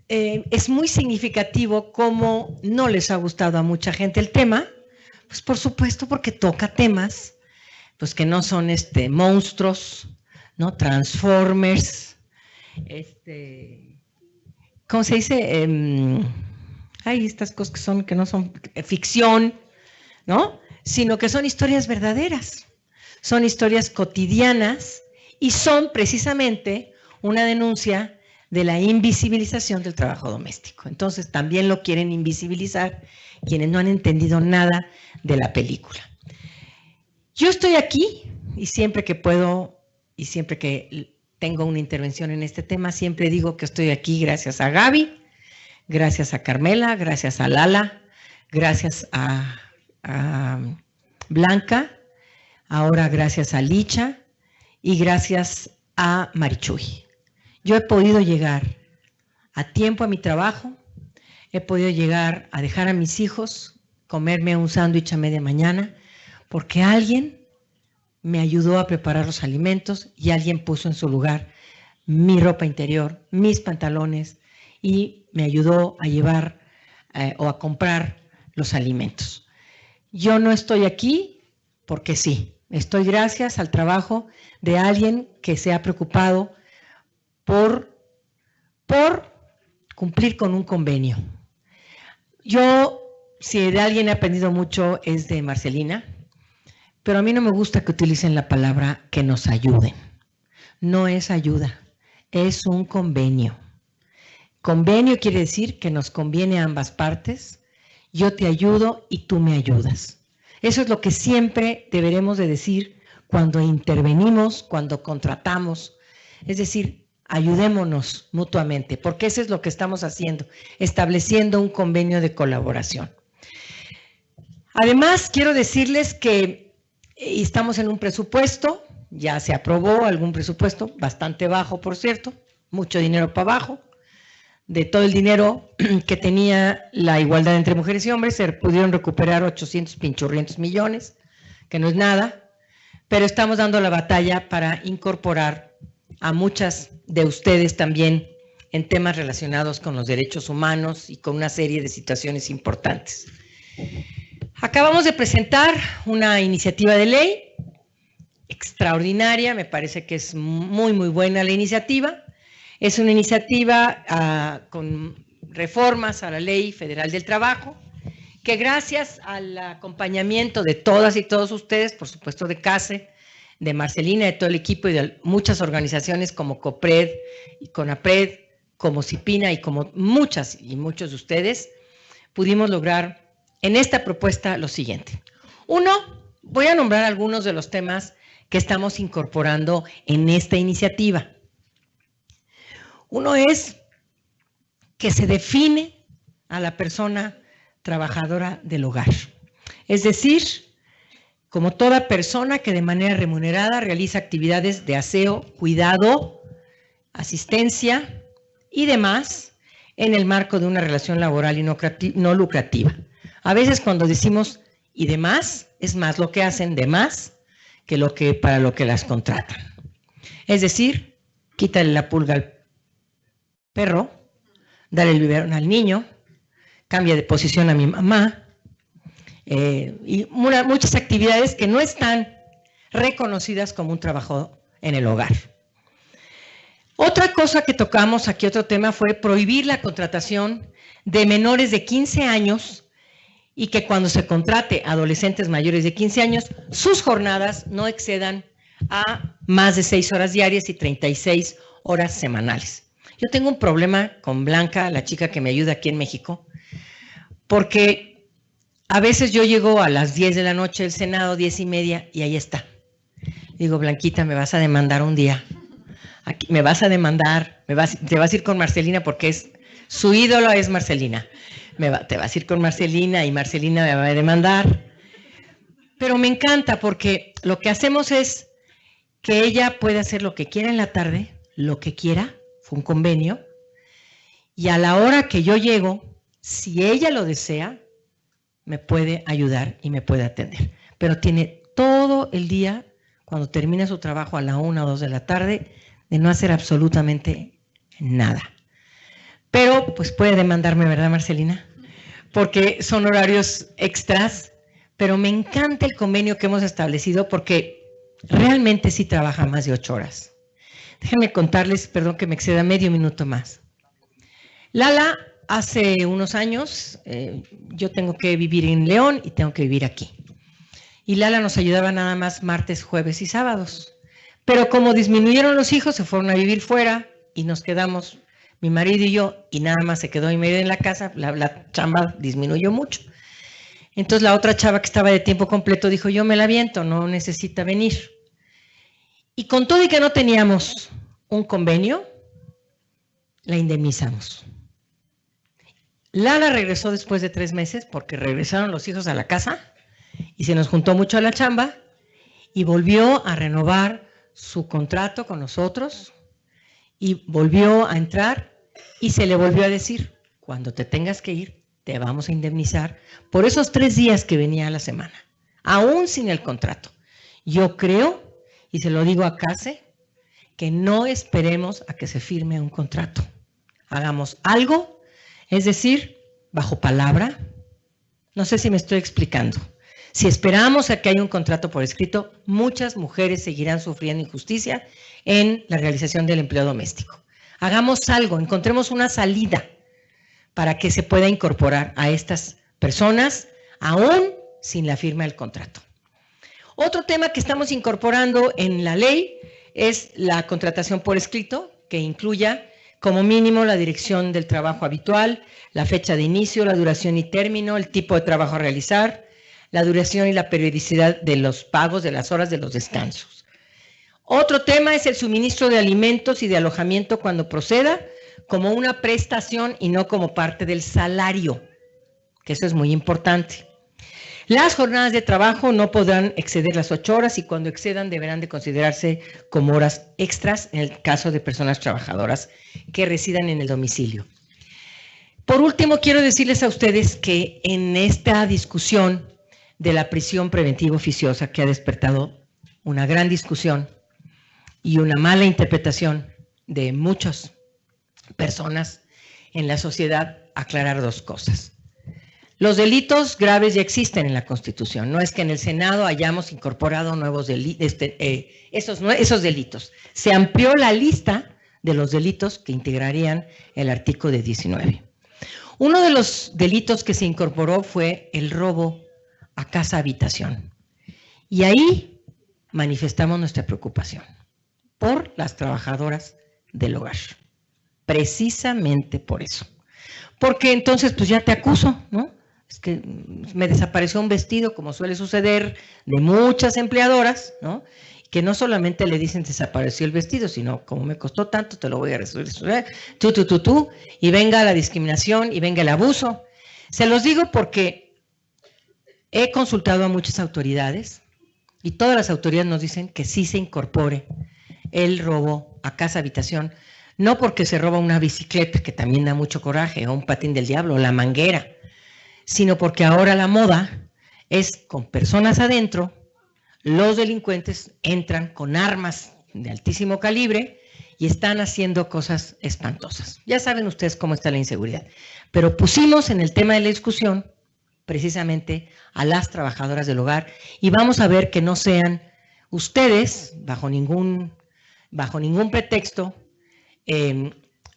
es muy significativo cómo no les ha gustado a mucha gente el tema, pues por supuesto porque toca temas pues que no son monstruos, ¿no? Transformers, ¿cómo se dice? Hay estas cosas que no son ficción, ¿no? Sino que son historias verdaderas. Son historias cotidianas y son precisamente una denuncia de la invisibilización del trabajo doméstico. Entonces también lo quieren invisibilizar quienes no han entendido nada de la película. Yo estoy aquí y siempre que puedo y siempre que tengo una intervención en este tema, siempre digo que estoy aquí gracias a Gaby, gracias a Carmela, gracias a Lala, gracias a Blanca, ahora gracias a Licha y gracias a Marichuy. Yo he podido llegar a tiempo a mi trabajo, he podido llegar a dejar a mis hijos, comerme un sándwich a media mañana, porque alguien me ayudó a preparar los alimentos y alguien puso en su lugar mi ropa interior, mis pantalones y me ayudó a llevar o a comprar los alimentos. Yo no estoy aquí porque sí. Estoy gracias al trabajo de alguien que se ha preocupado por cumplir con un convenio. Yo, si de alguien he aprendido mucho, es de Marcelina, pero a mí no me gusta que utilicen la palabra que nos ayuden. No es ayuda, es un convenio. Convenio quiere decir que nos conviene a ambas partes, yo te ayudo y tú me ayudas. Eso es lo que siempre deberemos de decir cuando intervenimos, cuando contratamos. Es decir, ayudémonos mutuamente, porque eso es lo que estamos haciendo, estableciendo un convenio de colaboración. Además, quiero decirles que estamos en un presupuesto, ya se aprobó algún presupuesto, bastante bajo, por cierto, mucho dinero para abajo. De todo el dinero que tenía la igualdad entre mujeres y hombres, se pudieron recuperar 800 pinchurrientos millones, que no es nada, pero estamos dando la batalla para incorporar a muchas de ustedes también en temas relacionados con los derechos humanos y con una serie de situaciones importantes. Acabamos de presentar una iniciativa de ley extraordinaria, me parece que es muy, muy buena la iniciativa. Es una iniciativa con reformas a la Ley Federal del Trabajo, que gracias al acompañamiento de todas y todos ustedes, por supuesto de CASE, de Marcelina, de todo el equipo y de muchas organizaciones como COPRED y CONAPRED, como CIPINA y como muchas y muchos de ustedes, pudimos lograr en esta propuesta lo siguiente. Uno, voy a nombrar algunos de los temas que estamos incorporando en esta iniciativa. Uno es que se define a la persona trabajadora del hogar. Es decir, como toda persona que de manera remunerada realiza actividades de aseo, cuidado, asistencia y demás en el marco de una relación laboral y no lucrativa. A veces cuando decimos y demás, es más lo que hacen de más que para lo que las contratan. Es decir, quítale la pulga al perro, dale el biberón al niño, cambia de posición a mi mamá, y muchas actividades que no están reconocidas como un trabajo en el hogar. Otra cosa que tocamos aquí, otro tema, fue prohibir la contratación de menores de 15 años y que cuando se contrate a adolescentes mayores de 15 años, sus jornadas no excedan a más de 6 horas diarias y 36 horas semanales. Yo tengo un problema con Blanca, la chica que me ayuda aquí en México, porque a veces yo llego a las 10 de la noche del Senado, 10:30, y ahí está. Digo, Blanquita, me vas a demandar un día. Aquí, me vas a demandar, te vas a ir con Marcelina porque su ídolo es Marcelina. Te vas a ir con Marcelina y Marcelina me va a demandar. Pero me encanta porque lo que hacemos es que ella puede hacer lo que quiera en la tarde, lo que quiera, fue un convenio, y a la hora que yo llego, si ella lo desea, me puede ayudar y me puede atender. Pero tiene todo el día, cuando termina su trabajo a la 1 o 2 de la tarde, de no hacer absolutamente nada. Pero pues puede demandarme, ¿verdad, Marcelina? Porque son horarios extras, pero me encanta el convenio que hemos establecido porque realmente sí trabaja más de 8 horas. Déjenme contarles, perdón que me exceda medio minuto más. Lala, hace unos años, yo tengo que vivir en León y tengo que vivir aquí. Y Lala nos ayudaba nada más martes, jueves y sábados. Pero como disminuyeron los hijos, se fueron a vivir fuera y nos quedamos, mi marido y yo, y nada más se quedó mi marido en la casa, la chamba disminuyó mucho. Entonces la otra chava que estaba de tiempo completo dijo, yo me la aviento, no necesita venir. Y con todo y que no teníamos un convenio, la indemnizamos. Lala regresó después de 3 meses porque regresaron los hijos a la casa y se nos juntó mucho a la chamba y volvió a renovar su contrato con nosotros y volvió a entrar y se le volvió a decir, cuando te tengas que ir, te vamos a indemnizar por esos 3 días que venía a la semana, aún sin el contrato. Yo creo, y se lo digo a CASE, que no esperemos a que se firme un contrato. Hagamos algo, es decir, bajo palabra. No sé si me estoy explicando. Si esperamos a que haya un contrato por escrito, muchas mujeres seguirán sufriendo injusticia en la realización del empleo doméstico. Hagamos algo, encontremos una salida para que se pueda incorporar a estas personas, aún sin la firma del contrato. Otro tema que estamos incorporando en la ley es la contratación por escrito, que incluya como mínimo la dirección del trabajo habitual, la fecha de inicio, la duración y término, el tipo de trabajo a realizar, la duración y la periodicidad de los pagos, de las horas de los descansos. Otro tema es el suministro de alimentos y de alojamiento cuando proceda, como una prestación y no como parte del salario, que eso es muy importante. Las jornadas de trabajo no podrán exceder las 8 horas y cuando excedan deberán de considerarse como horas extras en el caso de personas trabajadoras que residan en el domicilio. Por último, quiero decirles a ustedes que en esta discusión de la prisión preventiva oficiosa, que ha despertado una gran discusión y una mala interpretación de muchas personas en la sociedad, aclarar 2 cosas. Los delitos graves ya existen en la Constitución, no es que en el Senado hayamos incorporado nuevos delitos, esos delitos. Se amplió la lista de los delitos que integrarían el artículo 19. Uno de los delitos que se incorporó fue el robo a casa-habitación. Y ahí manifestamos nuestra preocupación por las trabajadoras del hogar. Precisamente por eso. Porque entonces, pues ya te acuso, ¿no? Es que me desapareció un vestido, como suele suceder de muchas empleadoras, ¿no? Que no solamente le dicen desapareció el vestido, sino como me costó tanto, te lo voy a resolver, tú, y venga la discriminación y venga el abuso. Se los digo porque he consultado a muchas autoridades y todas las autoridades nos dicen que sí se incorpore el robo a casa-habitación, no porque se roba una bicicleta, que también da mucho coraje, o un patín del diablo, o la manguera, sino porque ahora la moda es con personas adentro. Los delincuentes entran con armas de altísimo calibre y están haciendo cosas espantosas. Ya saben ustedes cómo está la inseguridad. Pero pusimos en el tema de la discusión precisamente a las trabajadoras del hogar y vamos a ver que no sean ustedes, bajo ningún pretexto,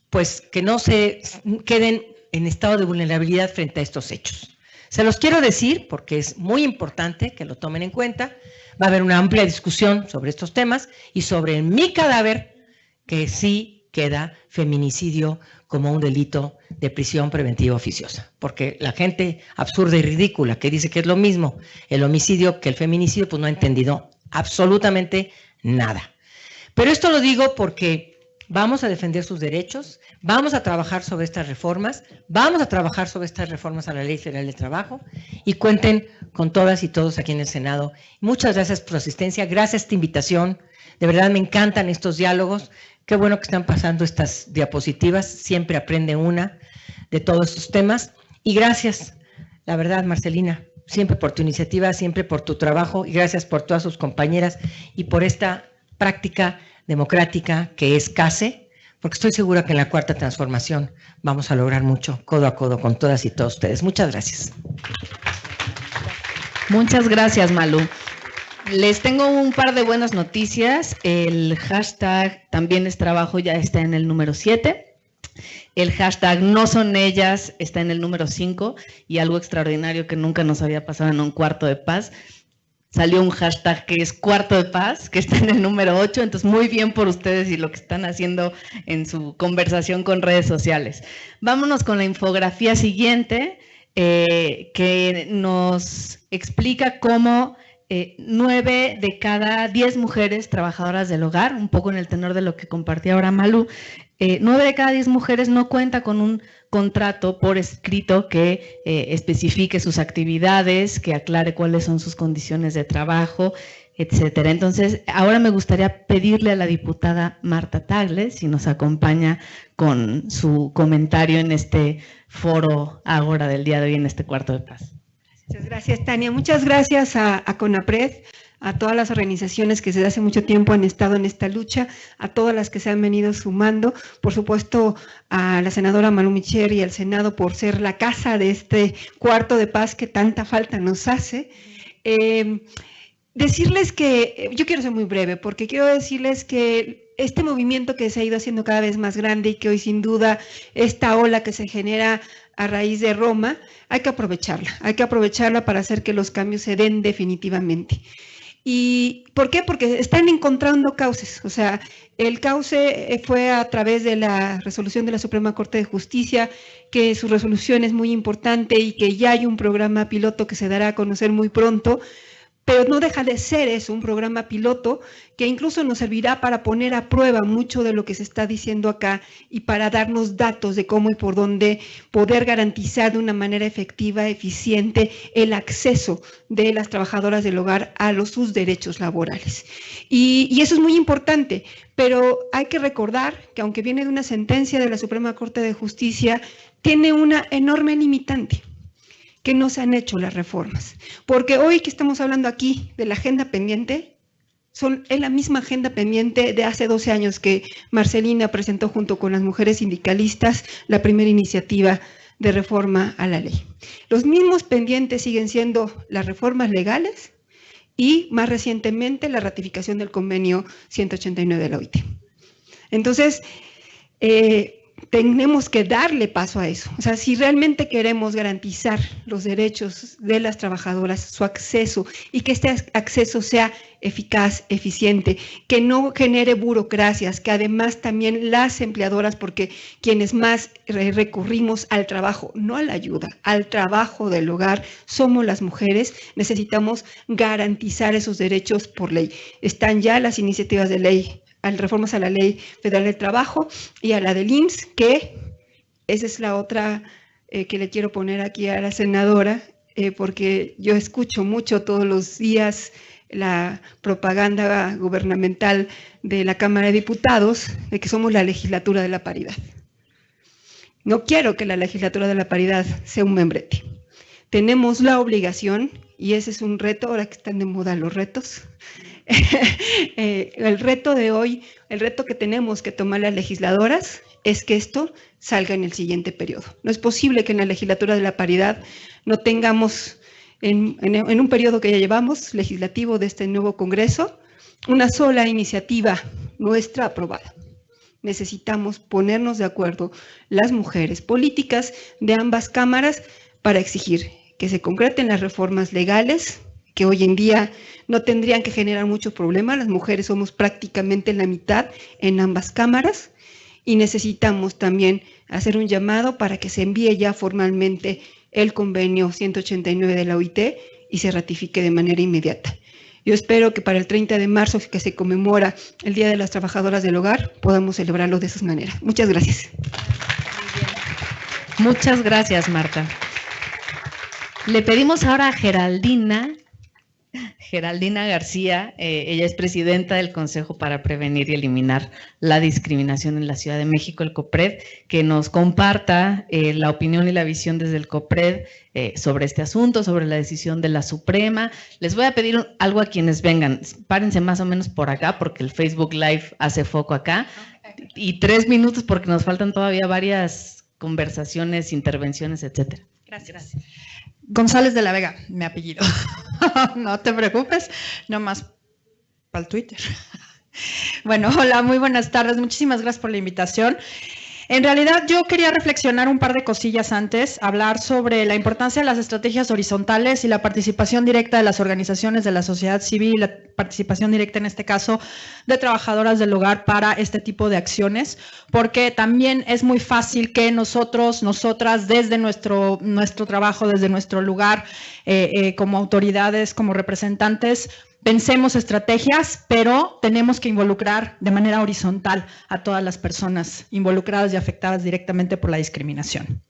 pues que no se queden en estado de vulnerabilidad frente a estos hechos. Se los quiero decir porque es muy importante que lo tomen en cuenta. Va a haber una amplia discusión sobre estos temas y sobre mi cadáver, que sí queda feminicidio como un delito de prisión preventiva oficiosa. Porque la gente absurda y ridícula que dice que es lo mismo el homicidio que el feminicidio, pues no ha entendido absolutamente nada. Pero esto lo digo porque vamos a defender sus derechos, vamos a trabajar sobre estas reformas, vamos a trabajar sobre estas reformas a la Ley Federal del Trabajo y cuenten con todas y todos aquí en el Senado. Muchas gracias por su asistencia, gracias a esta invitación, de verdad me encantan estos diálogos, qué bueno que están pasando estas diapositivas, siempre aprende una de todos estos temas y gracias, la verdad Marcelina, siempre por tu iniciativa, siempre por tu trabajo y gracias por todas sus compañeras y por esta práctica democrática que es CASE, porque estoy segura que en la cuarta transformación vamos a lograr mucho, codo a codo con todas y todos ustedes. Muchas gracias. Muchas gracias, Malú. Les tengo un par de buenas noticias. El hashtag también es trabajo, ya está en el número 7. El hashtag no son ellas está en el número 5 y algo extraordinario que nunca nos había pasado en un cuarto de paz. Salió un hashtag que es Cuarto de Paz, que está en el número 8, entonces muy bien por ustedes y lo que están haciendo en su conversación con redes sociales. Vámonos con la infografía siguiente, que nos explica cómo 9 de cada 10 mujeres trabajadoras del hogar, un poco en el tenor de lo que compartía ahora Malú, 9 de cada 10 mujeres no cuenta con un contrato por escrito que especifique sus actividades, que aclare cuáles son sus condiciones de trabajo, etcétera. Entonces, ahora me gustaría pedirle a la diputada Marta Tagle si nos acompaña con su comentario en este foro Ágora del día de hoy en este Cuarto de Paz. Muchas gracias, Tania. Muchas gracias a CONAPRED, a todas las organizaciones que desde hace mucho tiempo han estado en esta lucha, a todas las que se han venido sumando, por supuesto a la senadora Malú Micher y al Senado por ser la casa de este Cuarto de Paz que tanta falta nos hace. Decirles que, yo quiero ser muy breve, porque quiero decirles que este movimiento que se ha ido haciendo cada vez más grande y que hoy sin duda esta ola que se genera a raíz de Roma, hay que aprovecharla para hacer que los cambios se den definitivamente. ¿Y por qué? Porque están encontrando cauces, o sea, el cauce fue a través de la resolución de la Suprema Corte de Justicia, que su resolución es muy importante y que ya hay un programa piloto que se dará a conocer muy pronto, pero no deja de ser eso, un programa piloto que incluso nos servirá para poner a prueba mucho de lo que se está diciendo acá y para darnos datos de cómo y por dónde poder garantizar de una manera efectiva, eficiente, el acceso de las trabajadoras del hogar a sus derechos laborales. Y eso es muy importante, pero hay que recordar que aunque viene de una sentencia de la Suprema Corte de Justicia, tiene una enorme limitante, que no se han hecho las reformas. Porque hoy que estamos hablando aquí de la agenda pendiente, es la misma agenda pendiente de hace 12 años que Marcelina presentó junto con las mujeres sindicalistas la primera iniciativa de reforma a la ley. Los mismos pendientes siguen siendo las reformas legales y más recientemente la ratificación del convenio 189 de la OIT. Entonces, tenemos que darle paso a eso. O sea, si realmente queremos garantizar los derechos de las trabajadoras, su acceso, y que este acceso sea eficaz, eficiente, que no genere burocracias, que además también las empleadoras, porque quienes más recurrimos al trabajo, no a la ayuda, al trabajo del hogar, somos las mujeres, necesitamos garantizar esos derechos por ley. Están ya las iniciativas de ley, reformas a la Ley Federal del Trabajo y a la del IMSS, que esa es la otra que le quiero poner aquí a la senadora, porque yo escucho mucho todos los días la propaganda gubernamental de la Cámara de Diputados de que somos la legislatura de la paridad. No quiero que la legislatura de la paridad sea un membrete. Tenemos la obligación, y ese es un reto, ahora que están de moda los retos, el reto de hoy, el reto que tenemos que tomar las legisladoras es que esto salga en el siguiente periodo. No es posible que en la legislatura de la paridad no tengamos, en un periodo que ya llevamos, legislativo de este nuevo Congreso, una sola iniciativa nuestra aprobada. Necesitamos ponernos de acuerdo las mujeres políticas de ambas cámaras para exigir que se concreten las reformas legales que hoy en día no tendrían que generar mucho problema. Las mujeres somos prácticamente la mitad en ambas cámaras y necesitamos también hacer un llamado para que se envíe ya formalmente el convenio 189 de la OIT y se ratifique de manera inmediata. Yo espero que para el 30 de marzo, que se conmemora el Día de las Trabajadoras del Hogar, podamos celebrarlo de esa manera. Muchas gracias. Muchas gracias, Marta. Le pedimos ahora a Geraldina García, ella es presidenta del Consejo para Prevenir y Eliminar la Discriminación en la Ciudad de México, el COPRED, que nos comparta la opinión y la visión desde el COPRED sobre este asunto, sobre la decisión de la Suprema. Les voy a pedir algo a quienes vengan, párense más o menos por acá porque el Facebook Live hace foco acá, y 3 minutos porque nos faltan todavía varias conversaciones, intervenciones, etcétera. Gracias. González de la Vega, mi apellido. No te preocupes, nomás para el Twitter. Bueno, hola, muy buenas tardes. Muchísimas gracias por la invitación. En realidad yo quería reflexionar un par de cosillas antes, hablar sobre la importancia de las estrategias horizontales y la participación directa de las organizaciones de la sociedad civil, la participación directa en este caso de trabajadoras del hogar para este tipo de acciones, porque también es muy fácil que nosotros, nosotras, desde nuestro trabajo, desde nuestro lugar, como autoridades, como representantes, pensemos estrategias, pero tenemos que involucrar de manera horizontal a todas las personas involucradas y afectadas directamente por la discriminación.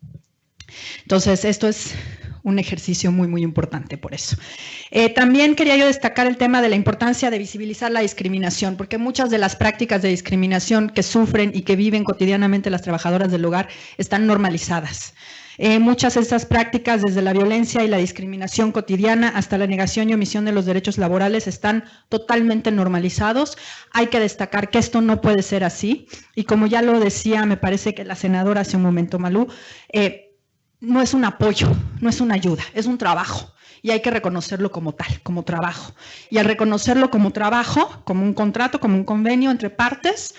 Entonces, esto es un ejercicio muy, muy importante por eso. También quería yo destacar el tema de la importancia de visibilizar la discriminación, porque muchas de las prácticas de discriminación que sufren y que viven cotidianamente las trabajadoras del hogar están normalizadas. Muchas de estas prácticas, desde la violencia y la discriminación cotidiana hasta la negación y omisión de los derechos laborales, están totalmente normalizados. Hay que destacar que esto no puede ser así. Y como ya lo decía, me parece que la senadora hace un momento, Malú, no es un apoyo, no es una ayuda, es un trabajo. Y hay que reconocerlo como tal, como trabajo. Y al reconocerlo como trabajo, como un contrato, como un convenio entre partes,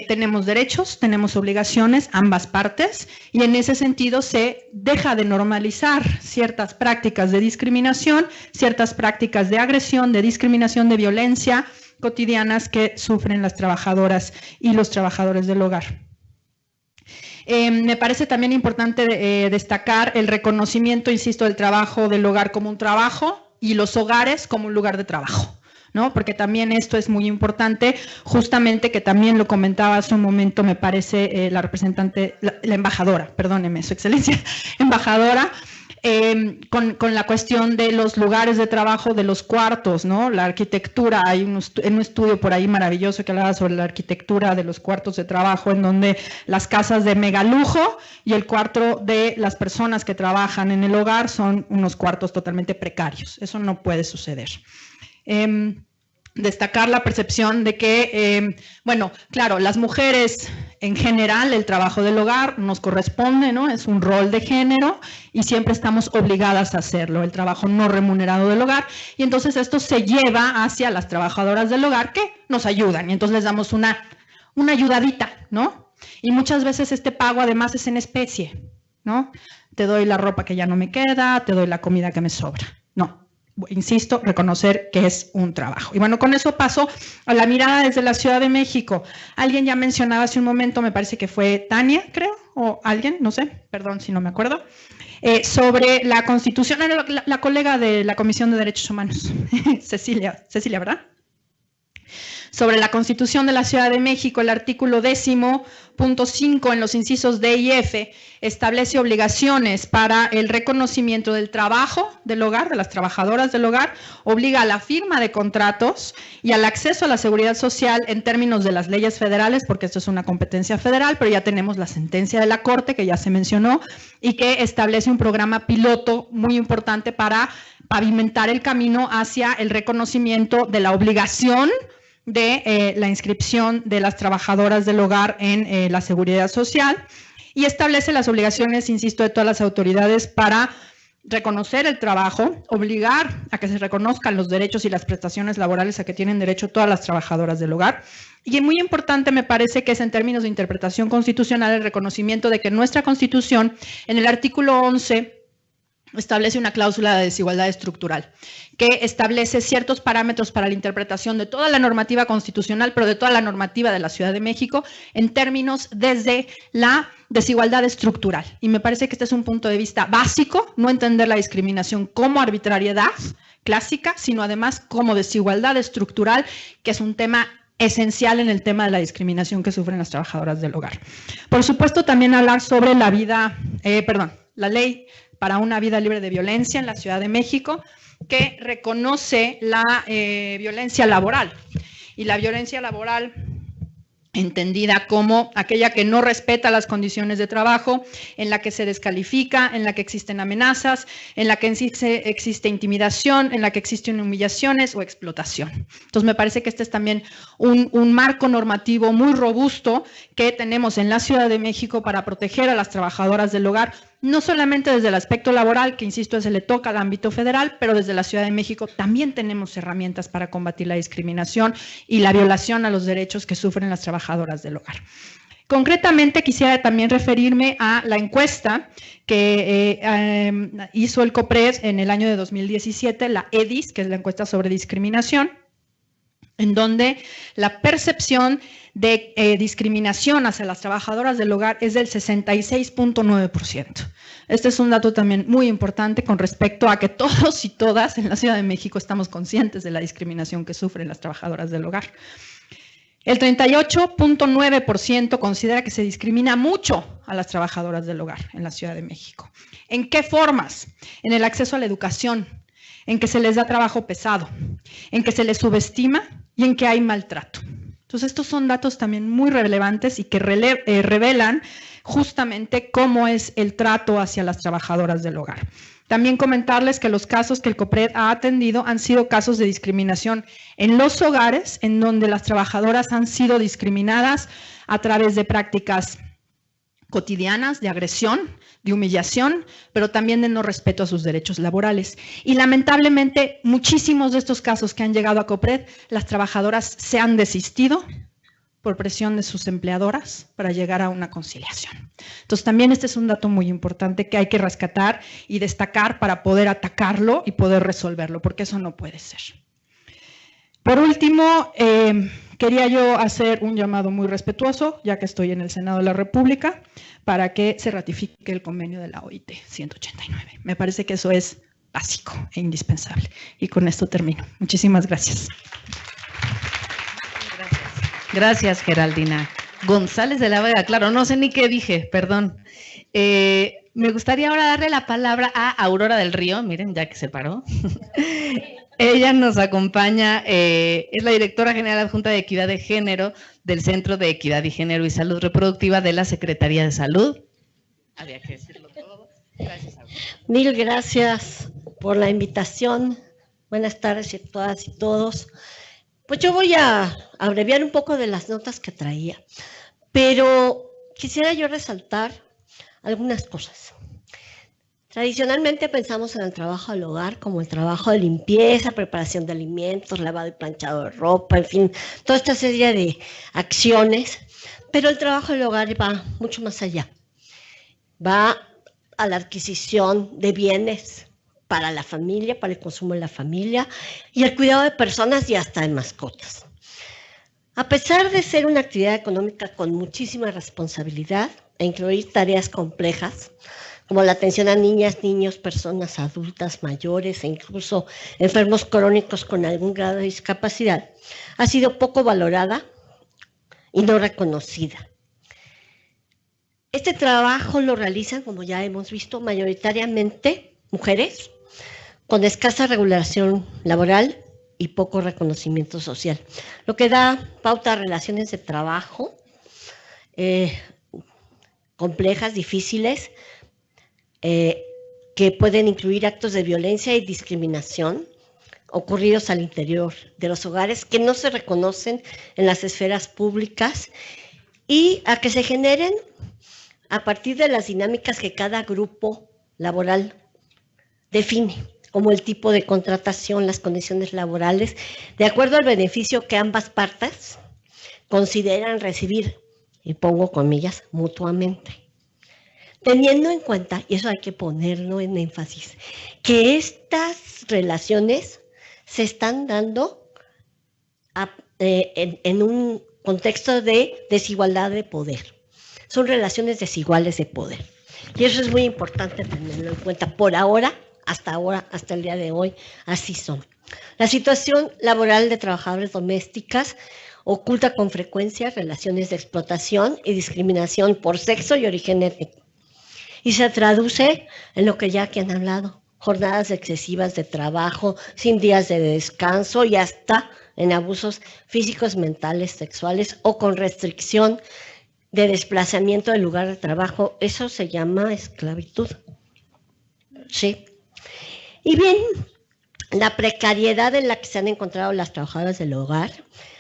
tenemos derechos, tenemos obligaciones, ambas partes, y en ese sentido se deja de normalizar ciertas prácticas de discriminación, ciertas prácticas de agresión, de discriminación, de violencia cotidianas que sufren las trabajadoras y los trabajadores del hogar. Me parece también importante destacar el reconocimiento, insisto, del trabajo del hogar como un trabajo y los hogares como un lugar de trabajo, ¿no? Porque también esto es muy importante, justamente que también lo comentaba hace un momento, me parece la representante, la embajadora, perdóneme, su excelencia, embajadora, con la cuestión de los lugares de trabajo, de los cuartos, ¿no? La arquitectura, hay un estudio por ahí maravilloso que hablaba sobre la arquitectura de los cuartos de trabajo, en donde las casas de megalujo y el cuarto de las personas que trabajan en el hogar son unos cuartos totalmente precarios. Eso no puede suceder. Destacar la percepción de que, bueno, claro, las mujeres en general, el trabajo del hogar nos corresponde, ¿no? Es un rol de género y siempre estamos obligadas a hacerlo, el trabajo no remunerado del hogar, y entonces esto se lleva hacia las trabajadoras del hogar que nos ayudan y entonces les damos una ayudadita, ¿no? Y muchas veces este pago además es en especie, ¿no? Te doy la ropa que ya no me queda, te doy la comida que me sobra. No, insisto, reconocer que es un trabajo. Y bueno, con eso paso a la mirada desde la Ciudad de México. Alguien ya mencionaba hace un momento, me parece que fue Tania, creo, o alguien, no sé, perdón si no me acuerdo, sobre la Constitución, la colega de la Comisión de Derechos Humanos, Cecilia, ¿verdad? Sobre la Constitución de la Ciudad de México, el artículo 10.5 en los incisos D y F establece obligaciones para el reconocimiento del trabajo del hogar, de las trabajadoras del hogar, obliga a la firma de contratos y al acceso a la seguridad social en términos de las leyes federales, porque esto es una competencia federal, pero ya tenemos la sentencia de la Corte que ya se mencionó y que establece un programa piloto muy importante para pavimentar el camino hacia el reconocimiento de la obligación de la inscripción de las trabajadoras del hogar en la seguridad social y establece las obligaciones, insisto, de todas las autoridades para reconocer el trabajo, obligar a que se reconozcan los derechos y las prestaciones laborales a que tienen derecho todas las trabajadoras del hogar. Y muy importante me parece que es en términos de interpretación constitucional el reconocimiento de que nuestra Constitución, en el artículo 11, establece una cláusula de desigualdad estructural que establece ciertos parámetros para la interpretación de toda la normativa constitucional, pero de toda la normativa de la Ciudad de México en términos desde la desigualdad estructural. Y me parece que este es un punto de vista básico, no entender la discriminación como arbitrariedad clásica, sino además como desigualdad estructural, que es un tema esencial en el tema de la discriminación que sufren las trabajadoras del hogar. Por supuesto, también hablar sobre la ley para una vida libre de violencia en la Ciudad de México, que reconoce la violencia laboral. Y la violencia laboral entendida como aquella que no respeta las condiciones de trabajo, en la que se descalifica, en la que existen amenazas, en la que existe intimidación, en la que existen humillaciones o explotación. Entonces me parece que este es también un marco normativo muy robusto que tenemos en la Ciudad de México para proteger a las trabajadoras del hogar, no solamente desde el aspecto laboral, que insisto, se le toca al ámbito federal, pero desde la Ciudad de México también tenemos herramientas para combatir la discriminación y la violación a los derechos que sufren las trabajadoras del hogar. Concretamente, quisiera también referirme a la encuesta que hizo el COPRED en el año de 2017, la EDIS, que es la encuesta sobre discriminación, en donde la percepción de discriminación hacia las trabajadoras del hogar es del 66.9%. Este es un dato también muy importante con respecto a que todos y todas en la Ciudad de México estamos conscientes de la discriminación que sufren las trabajadoras del hogar. El 38.9% considera que se discrimina mucho a las trabajadoras del hogar en la Ciudad de México. ¿En qué formas? En el acceso a la educación, en que se les da trabajo pesado, en que se les subestima y en que hay maltrato. Entonces, estos son datos también muy relevantes y que revelan justamente cómo es el trato hacia las trabajadoras del hogar. También comentarles que los casos que el COPRED ha atendido han sido casos de discriminación en los hogares, en donde las trabajadoras han sido discriminadas a través de prácticas cotidianas de agresión, de humillación, pero también de no respeto a sus derechos laborales. Y lamentablemente, muchísimos de estos casos que han llegado a COPRED, las trabajadoras se han desistido por presión de sus empleadoras para llegar a una conciliación. Entonces, también este es un dato muy importante que hay que rescatar y destacar para poder atacarlo y poder resolverlo, porque eso no puede ser. Por último, quería yo hacer un llamado muy respetuoso, ya que estoy en el Senado de la República, para que se ratifique el convenio de la OIT 189. Me parece que eso es básico e indispensable. Y con esto termino. Muchísimas gracias. Gracias, Geraldina. González de la Vega, claro, no sé ni qué dije, perdón. Me gustaría ahora darle la palabra a Aurora del Río, miren, ya que se paró. Ella nos acompaña, es la directora general adjunta de Equidad de Género del Centro de Equidad y Género y Salud Reproductiva de la Secretaría de Salud. Había que decirlo todo. Gracias, Aurora. Mil gracias por la invitación. Buenas tardes a todas y todos. Pues yo voy a abreviar un poco de las notas que traía, pero quisiera yo resaltar algunas cosas. Tradicionalmente pensamos en el trabajo del hogar como el trabajo de limpieza, preparación de alimentos, lavado y planchado de ropa, en fin, toda esta serie de acciones, pero el trabajo del hogar va mucho más allá. Va a la adquisición de bienes para la familia, para el consumo de la familia y el cuidado de personas y hasta de mascotas. A pesar de ser una actividad económica con muchísima responsabilidad e incluir tareas complejas, como la atención a niñas, niños, personas adultas, mayores e incluso enfermos crónicos con algún grado de discapacidad, ha sido poco valorada y no reconocida. Este trabajo lo realizan, como ya hemos visto, mayoritariamente mujeres con escasa regulación laboral y poco reconocimiento social, lo que da pauta a relaciones de trabajo complejas, difíciles, que pueden incluir actos de violencia y discriminación ocurridos al interior de los hogares que no se reconocen en las esferas públicas y a que se generen a partir de las dinámicas que cada grupo laboral define, como el tipo de contratación, las condiciones laborales, de acuerdo al beneficio que ambas partes consideran recibir, y pongo comillas, mutuamente. Teniendo en cuenta, y eso hay que ponerlo en énfasis, que estas relaciones se están dando en un contexto de desigualdad de poder. Son relaciones desiguales de poder. Y eso es muy importante tenerlo en cuenta. Por ahora, hasta el día de hoy, así son. La situación laboral de trabajadoras domésticas oculta con frecuencia relaciones de explotación y discriminación por sexo y origen étnico. Y se traduce en lo que ya aquí han hablado, jornadas excesivas de trabajo, sin días de descanso y hasta en abusos físicos, mentales, sexuales o con restricción de desplazamiento del lugar de trabajo. Eso se llama esclavitud. Sí. Y bien, la precariedad en la que se han encontrado las trabajadoras del hogar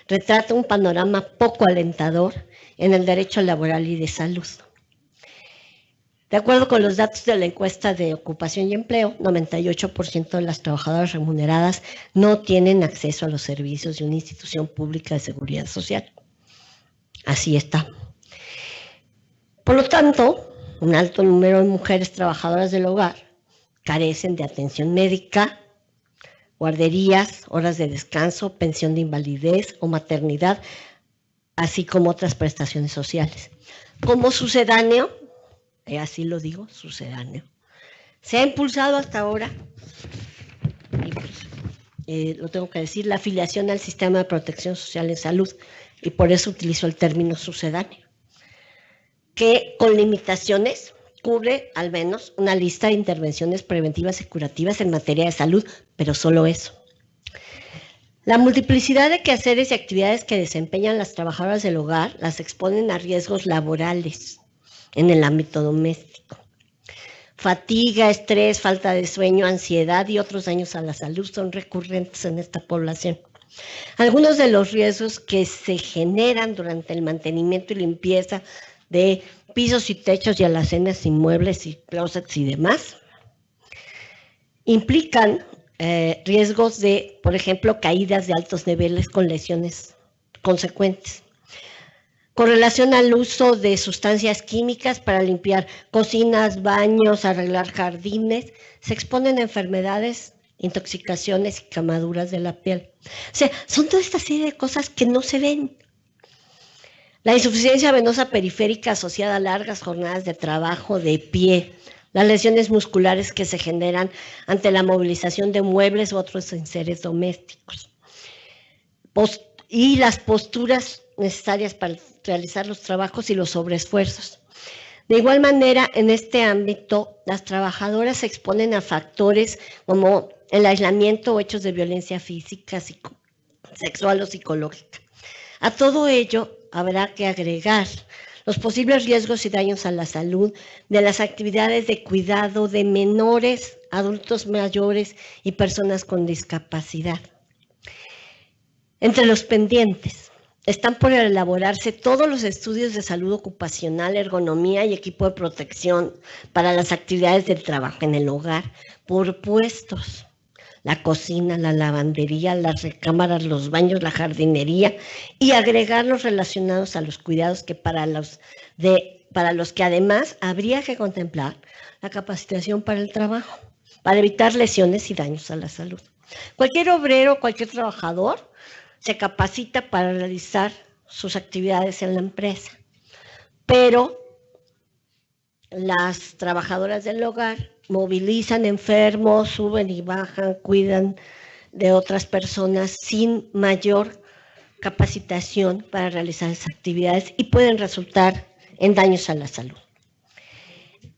retrata un panorama poco alentador en el derecho laboral y de salud. De acuerdo con los datos de la encuesta de ocupación y empleo, 98% de las trabajadoras remuneradas no tienen acceso a los servicios de una institución pública de seguridad social. Así está. Por lo tanto, un alto número de mujeres trabajadoras del hogar carecen de atención médica, guarderías, horas de descanso, pensión de invalidez o maternidad, así como otras prestaciones sociales. Como sucedáneo, así lo digo, sucedáneo, se ha impulsado hasta ahora, y pues, lo tengo que decir, la afiliación al sistema de protección social en salud, y por eso utilizo el término sucedáneo, que con limitaciones cubre al menos una lista de intervenciones preventivas y curativas en materia de salud, pero solo eso. La multiplicidad de quehaceres y actividades que desempeñan las trabajadoras del hogar las exponen a riesgos laborales en el ámbito doméstico. Fatiga, estrés, falta de sueño, ansiedad y otros daños a la salud son recurrentes en esta población. Algunos de los riesgos que se generan durante el mantenimiento y limpieza de pisos y techos y alacenas, inmuebles y closets y demás, implican riesgos de, por ejemplo, caídas de altos niveles con lesiones consecuentes. Con relación al uso de sustancias químicas para limpiar cocinas, baños, arreglar jardines, se exponen a enfermedades, intoxicaciones y quemaduras de la piel. O sea, son toda esta serie de cosas que no se ven. La insuficiencia venosa periférica asociada a largas jornadas de trabajo de pie, las lesiones musculares que se generan ante la movilización de muebles u otros enseres domésticos, y las posturas necesarias para realizar los trabajos y los sobreesfuerzos. De igual manera, en este ámbito, las trabajadoras se exponen a factores como el aislamiento o hechos de violencia física, sexual o psicológica. A todo ello, habrá que agregar los posibles riesgos y daños a la salud de las actividades de cuidado de menores, adultos mayores y personas con discapacidad. Entre los pendientes están por elaborarse todos los estudios de salud ocupacional, ergonomía y equipo de protección para las actividades del trabajo en el hogar por puestos. La cocina, la lavandería, las recámaras, los baños, la jardinería y agregar los relacionados a los cuidados que para los que además habría que contemplar la capacitación para el trabajo, para evitar lesiones y daños a la salud. Cualquier obrero, cualquier trabajador se capacita para realizar sus actividades en la empresa, pero las trabajadoras del hogar movilizan enfermos, suben y bajan, cuidan de otras personas sin mayor capacitación para realizar esas actividades y pueden resultar en daños a la salud.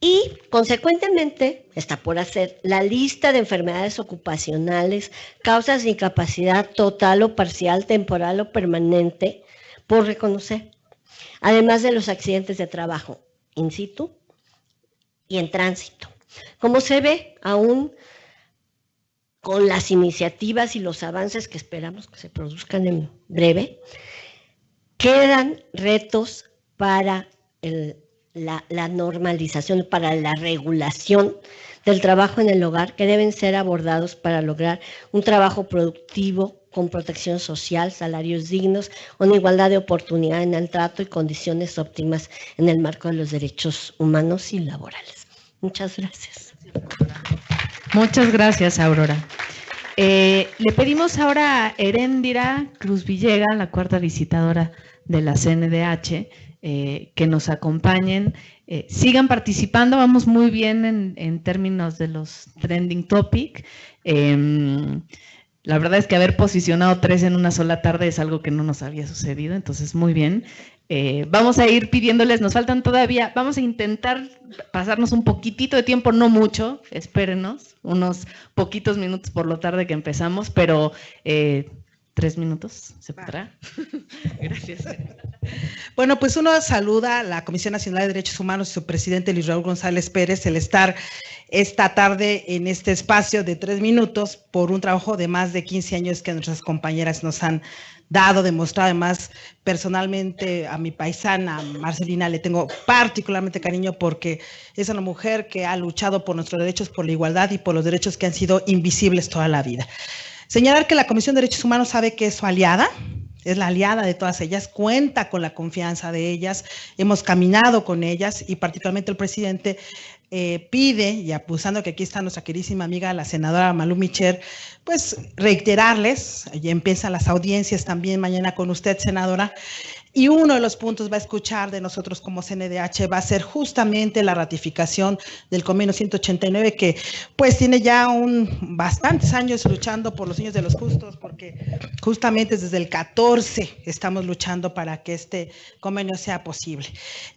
Y, consecuentemente, está por hacer la lista de enfermedades ocupacionales, causas de incapacidad total o parcial, temporal o permanente, por reconocer, además de los accidentes de trabajo in situ y en tránsito. Como se ve, aún con las iniciativas y los avances que esperamos que se produzcan en breve, quedan retos para la normalización, para la regulación del trabajo en el hogar que deben ser abordados para lograr un trabajo productivo con protección social, salarios dignos, una igualdad de oportunidad en el trato y condiciones óptimas en el marco de los derechos humanos y laborales. Muchas gracias. Muchas gracias, Aurora. Le pedimos ahora a Heréndira Cruz Villega, la cuarta visitadora de la CNDH, que nos acompañen. Sigan participando, vamos muy bien en términos de los trending topic. La verdad es que haber posicionado 3 en una sola tarde es algo que no nos había sucedido, entonces muy bien. Vamos a ir pidiéndoles, nos faltan todavía, vamos a intentar pasarnos un poquitito de tiempo, no mucho, espérenos, unos poquitos minutos por lo tarde que empezamos, pero 3 minutos, ¿se podrá? Gracias. Bueno, pues uno saluda a la Comisión Nacional de Derechos Humanos y su presidente Luis Raúl González Pérez, el estar esta tarde en este espacio de 3 minutos por un trabajo de más de 15 años que nuestras compañeras nos han dado, demostrado. Además, personalmente a mi paisana Marcelina le tengo particularmente cariño porque es una mujer que ha luchado por nuestros derechos, por la igualdad y por los derechos que han sido invisibles toda la vida. Señalar que la Comisión de Derechos Humanos sabe que es su aliada, es la aliada de todas ellas, cuenta con la confianza de ellas, hemos caminado con ellas y particularmente el presidente pide, y apusando que aquí está nuestra queridísima amiga la senadora Malú Micher, pues reiterarles, ya empiezan las audiencias también mañana con usted, senadora, y uno de los puntos va a escuchar de nosotros como CNDH va a ser justamente la ratificación del convenio 189 que pues tiene ya bastantes años luchando por los niños de los justos, porque justamente desde el 14 estamos luchando para que este convenio sea posible.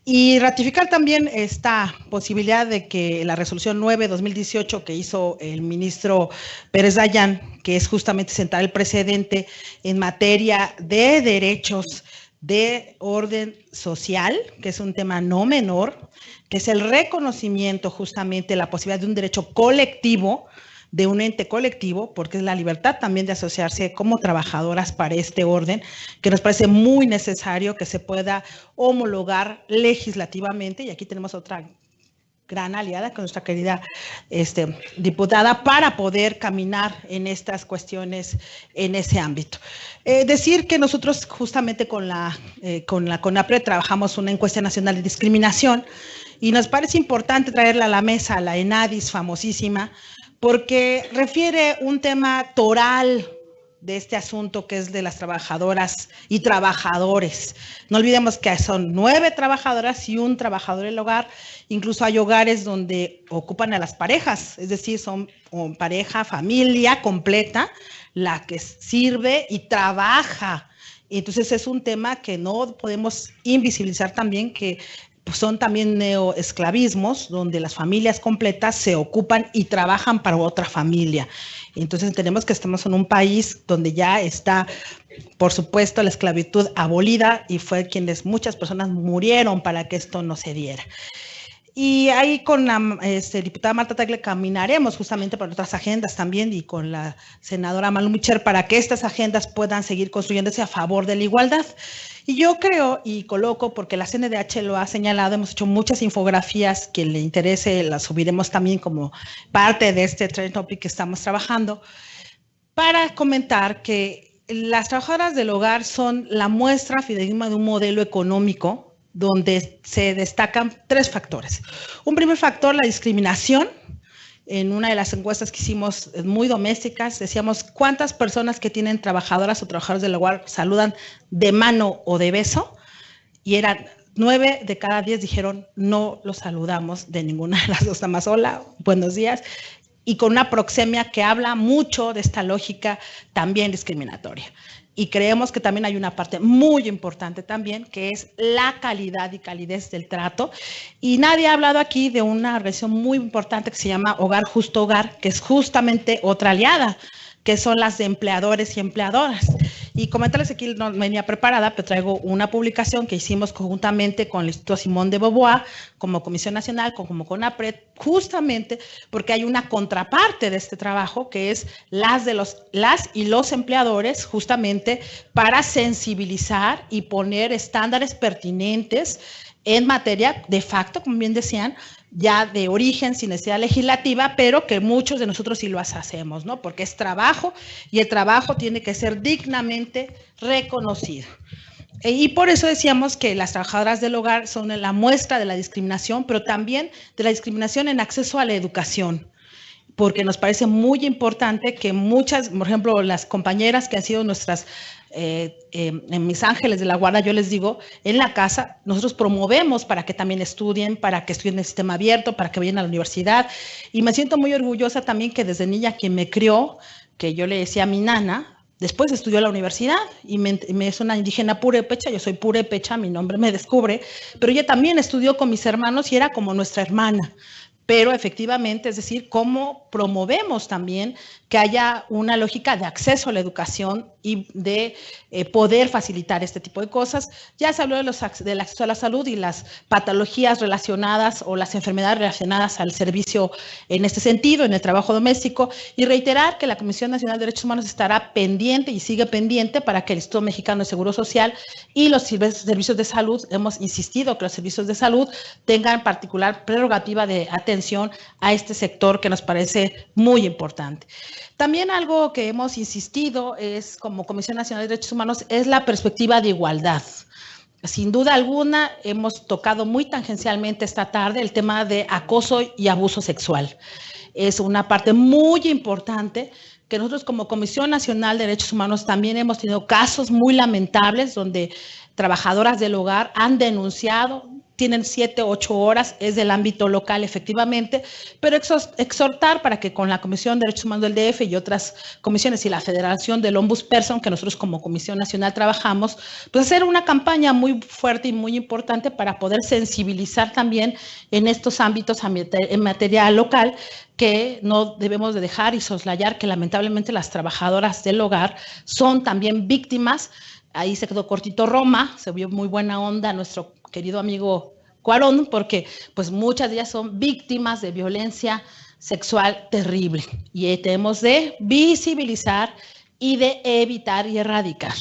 Y ratificar también esta posibilidad de que la resolución 9/2018 que hizo el ministro Pérez Dayán, que es justamente sentar el precedente en materia de derechos de orden social, que es un tema no menor, que es el reconocimiento justamente de la posibilidad de un derecho colectivo, de un ente colectivo, porque es la libertad también de asociarse como trabajadoras para este orden, que nos parece muy necesario que se pueda homologar legislativamente, y aquí tenemos otra gran aliada con nuestra querida diputada para poder caminar en estas cuestiones en ese ámbito. Decir que nosotros justamente con la CONAPRED trabajamos una encuesta nacional de discriminación y nos parece importante traerla a la mesa, la ENADIS famosísima, porque refiere un tema toral de este asunto que es de las trabajadoras y trabajadores. No olvidemos que son 9 trabajadoras y un trabajador del hogar. Incluso hay hogares donde ocupan a las parejas, es decir, son pareja, familia completa, la que sirve y trabaja. Entonces es un tema que no podemos invisibilizar también, que son también neoesclavismos, donde las familias completas se ocupan y trabajan para otra familia. Entonces entendemos que estamos en un país donde ya está, por supuesto, la esclavitud abolida y fue quienes muchas personas murieron para que esto no se diera. Y ahí con la diputada Marta Tagle caminaremos justamente por otras agendas también y con la senadora Malu Micher para que estas agendas puedan seguir construyéndose a favor de la igualdad. Y yo creo y coloco, porque la CNDH lo ha señalado, hemos hecho muchas infografías, quien le interese las subiremos también como parte de este trend topic que estamos trabajando, para comentar que las trabajadoras del hogar son la muestra fidedigna de un modelo económico donde se destacan 3 factores. Un primer factor, la discriminación. En una de las encuestas que hicimos muy domésticas, decíamos cuántas personas que tienen trabajadoras o trabajadores del hogar saludan de mano o de beso, y eran 9 de cada 10 dijeron no los saludamos de ninguna de las dos, nada más hola, buenos días, y con una proxemia que habla mucho de esta lógica también discriminatoria. Y creemos que también hay una parte muy importante también, que es la calidad y calidez del trato. Y nadie ha hablado aquí de una organización muy importante que se llama Hogar Justo Hogar, que es justamente otra aliada, que son las de empleadores y empleadoras. Y comentarles aquí, no venía preparada, pero traigo una publicación que hicimos conjuntamente con el Instituto Simón de Beauvoir, como Comisión Nacional, como CONAPRED, justamente porque hay una contraparte de este trabajo, que es las y los empleadores, justamente para sensibilizar y poner estándares pertinentes en materia de facto, como bien decían, ya de origen sin necesidad legislativa, pero que muchos de nosotros sí lo hacemos, ¿no? Porque es trabajo y el trabajo tiene que ser dignamente reconocido. Y por eso decíamos que las trabajadoras del hogar son la muestra de la discriminación, pero también de la discriminación en acceso a la educación, porque nos parece muy importante que muchas, por ejemplo, las compañeras que han sido nuestras en mis ángeles de la guarda, yo les digo, en la casa nosotros promovemos para que también estudien, para que estudien en el sistema abierto, para que vayan a la universidad, y me siento muy orgullosa también que desde niña quien me crió, que yo le decía a mi nana, después estudió a la universidad y me es una indígena purépecha, yo soy purépecha, mi nombre me descubre, pero ella también estudió con mis hermanos y era como nuestra hermana. Pero efectivamente, es decir, cómo promovemos también que haya una lógica de acceso a la educación y de poder facilitar este tipo de cosas. Ya se habló del acceso a la salud y las patologías relacionadas o las enfermedades relacionadas al servicio en este sentido, en el trabajo doméstico, y reiterar que la Comisión Nacional de Derechos Humanos estará pendiente y sigue pendiente para que el Instituto Mexicano de Seguro Social y los servicios de salud, hemos insistido que los servicios de salud tengan particular prerrogativa de atención a este sector que nos parece muy importante. También algo que hemos insistido es, como Comisión Nacional de Derechos Humanos, es la perspectiva de igualdad. Sin duda alguna, hemos tocado muy tangencialmente esta tarde el tema de acoso y abuso sexual. Es una parte muy importante que nosotros como Comisión Nacional de Derechos Humanos también hemos tenido casos muy lamentables donde trabajadoras del hogar han denunciado, tienen 7, 8 horas, es del ámbito local efectivamente, pero exhortar para que con la Comisión de Derechos Humanos del DF y otras comisiones y la Federación del Ombudsperson, que nosotros como Comisión Nacional trabajamos, pues hacer una campaña muy fuerte y muy importante para poder sensibilizar también en estos ámbitos en materia local, que no debemos de dejar y soslayar que lamentablemente las trabajadoras del hogar son también víctimas. Ahí se quedó cortito Roma, se vio muy buena onda nuestro querido amigo Cuarón, porque pues muchas de ellas son víctimas de violencia sexual terrible y tenemos de visibilizar y de evitar y erradicar.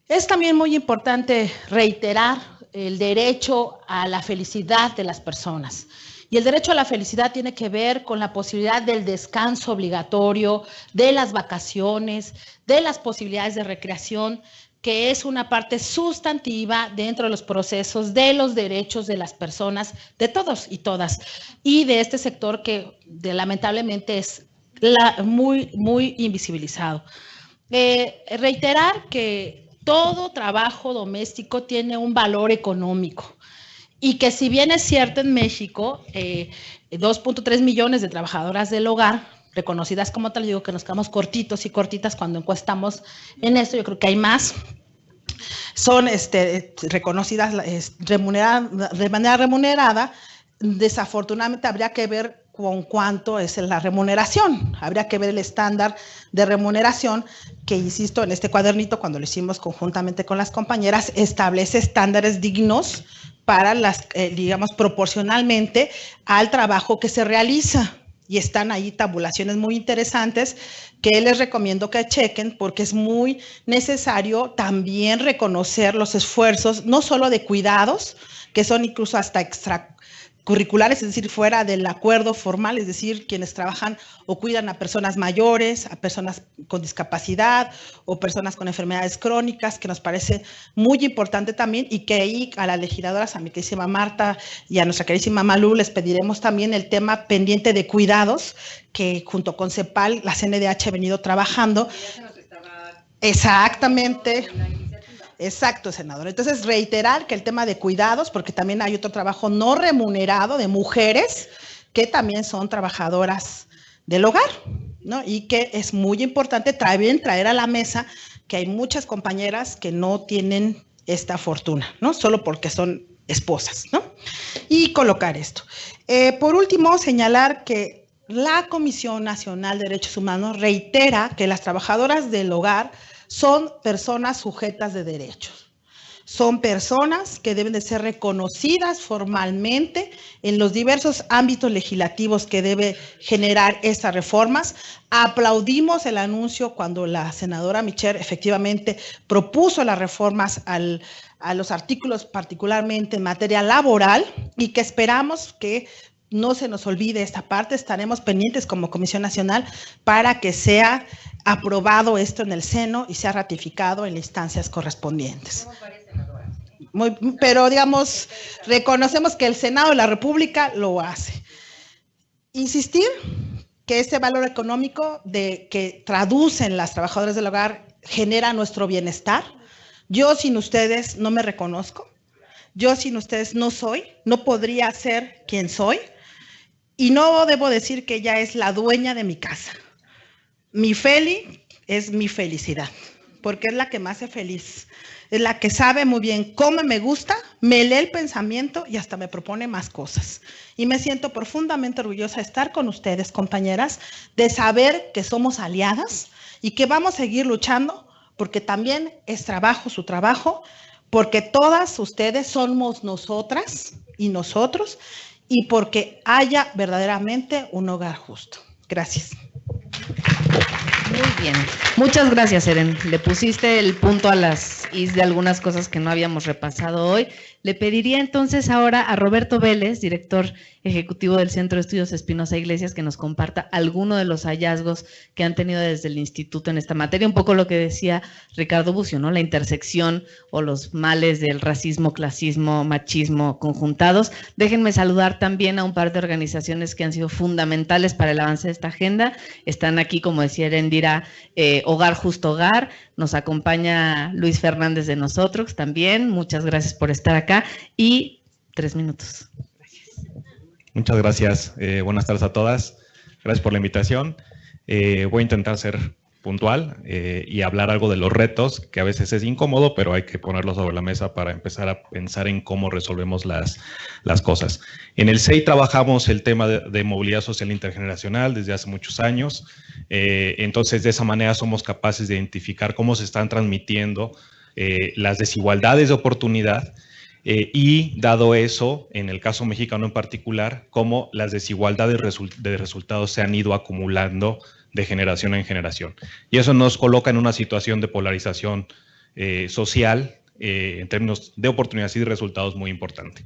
Es también muy importante reiterar el derecho a la felicidad de las personas. Y el derecho a la felicidad tiene que ver con la posibilidad del descanso obligatorio, de las vacaciones, de las posibilidades de recreación, que es una parte sustantiva dentro de los procesos de los derechos de las personas, de todos y todas, y de este sector que lamentablemente es muy invisibilizado. Reiterar que todo trabajo doméstico tiene un valor económico. Y que si bien es cierto en México, 2.3 millones de trabajadoras del hogar, reconocidas como tal, digo que nos quedamos cortitos y cortitas cuando encuestamos en esto, yo creo que hay más, son reconocidas de manera remunerada. Desafortunadamente habría que ver con cuánto es la remuneración, habría que ver el estándar de remuneración que, insisto, en este cuadernito, cuando lo hicimos conjuntamente con las compañeras, establece estándares dignos para digamos, proporcionalmente al trabajo que se realiza. Y están ahí tabulaciones muy interesantes que les recomiendo que chequen, porque es muy necesario también reconocer los esfuerzos, no solo de cuidados, que son incluso hasta extracurriculares, es decir, fuera del acuerdo formal, es decir, quienes trabajan o cuidan a personas mayores, a personas con discapacidad o personas con enfermedades crónicas, que nos parece muy importante también, y que ahí a las legisladoras, a mi queridísima Marta y a nuestra queridísima Malú, les pediremos también el tema pendiente de cuidados, que junto con CEPAL, la CNDH ha venido trabajando. Exactamente. Exacto, senador. Entonces, reiterar que el tema de cuidados, porque también hay otro trabajo no remunerado de mujeres que también son trabajadoras del hogar, ¿no? Y que es muy importante también traer a la mesa que hay muchas compañeras que no tienen esta fortuna, ¿no? Solo porque son esposas, ¿no? Y colocar esto. Por último, señalar que la Comisión Nacional de Derechos Humanos reitera que las trabajadoras del hogar son personas sujetas de derechos. Son personas que deben de ser reconocidas formalmente en los diversos ámbitos legislativos que debe generar estas reformas. Aplaudimos el anuncio cuando la senadora Michel efectivamente propuso las reformas a los artículos, particularmente en materia laboral, y que esperamos que no se nos olvide esta parte. Estaremos pendientes como Comisión Nacional para que sea aprobado esto en el Seno y sea ratificado en las instancias correspondientes. Pero, digamos, reconocemos que el Senado de la República lo hace. Insistir que este valor económico que traducen las trabajadoras del hogar genera nuestro bienestar. Yo sin ustedes no me reconozco. Yo sin ustedes no soy, no podría ser quien soy. Y no debo decir que ella es la dueña de mi casa. Mi Feli es mi felicidad, porque es la que me hace feliz. Es la que sabe muy bien cómo me gusta, me lee el pensamiento y hasta me propone más cosas. Y me siento profundamente orgullosa de estar con ustedes, compañeras, de saber que somos aliadas y que vamos a seguir luchando, porque también es trabajo, su trabajo, porque todas ustedes somos nosotras y nosotros, y porque haya verdaderamente un hogar justo. Gracias. Muy bien. Muchas gracias, Eren. Le pusiste el punto a las is de algunas cosas que no habíamos repasado hoy. Le pediría entonces ahora a Roberto Vélez, director ejecutivo del Centro de Estudios Espinosa Iglesias, que nos comparta alguno de los hallazgos que han tenido desde el instituto en esta materia. Un poco lo que decía Ricardo Bucio, ¿no? La intersección o los males del racismo, clasismo, machismo conjuntados. Déjenme saludar también a un par de organizaciones que han sido fundamentales para el avance de esta agenda. Están aquí, como decía Erendira, Hogar Justo Hogar. Nos acompaña Luis Fernández de Nosotros también. Muchas gracias por estar acá. Y 3 minutos. Muchas gracias. Buenas tardes a todas. Gracias por la invitación. Voy a intentar ser puntual y hablar algo de los retos, que a veces es incómodo, pero hay que ponerlo sobre la mesa para empezar a pensar en cómo resolvemos las cosas. En el CEI trabajamos el tema de movilidad social intergeneracional desde hace muchos años. Entonces, de esa manera somos capaces de identificar cómo se están transmitiendo las desigualdades de oportunidad. Y dado eso, en el caso mexicano en particular, cómo las desigualdades de resultados se han ido acumulando de generación en generación. Y eso nos coloca en una situación de polarización social en términos de oportunidades y de resultados muy importante.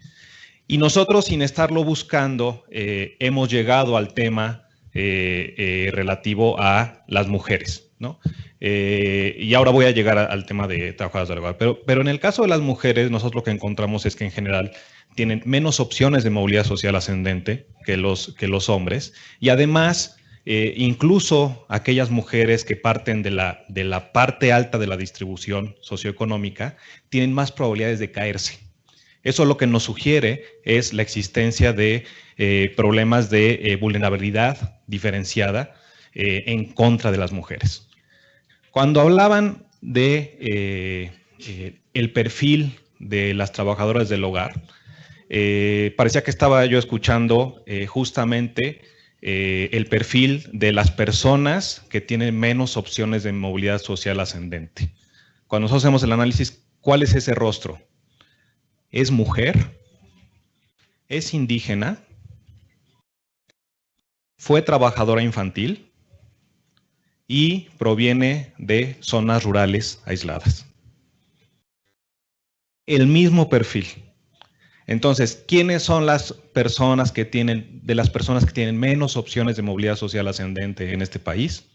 Y nosotros, sin estarlo buscando, hemos llegado al tema relativo a las mujeres, ¿no? Y ahora voy a llegar al tema de trabajadoras del hogar, pero en el caso de las mujeres, nosotros lo que encontramos es que en general tienen menos opciones de movilidad social ascendente que los hombres, y además incluso aquellas mujeres que parten de la parte alta de la distribución socioeconómica tienen más probabilidades de caerse. Eso lo que nos sugiere es la existencia de problemas de vulnerabilidad diferenciada en contra de las mujeres. Cuando hablaban de el perfil de las trabajadoras del hogar, parecía que estaba yo escuchando justamente el perfil de las personas que tienen menos opciones de movilidad social ascendente. Cuando nosotros hacemos el análisis, ¿cuál es ese rostro? ¿Es mujer? es indígena, fue trabajadora infantil y proviene de zonas rurales aisladas. El mismo perfil. Entonces, ¿quiénes son las personas que tienen, de las personas que tienen menos opciones de movilidad social ascendente en este país?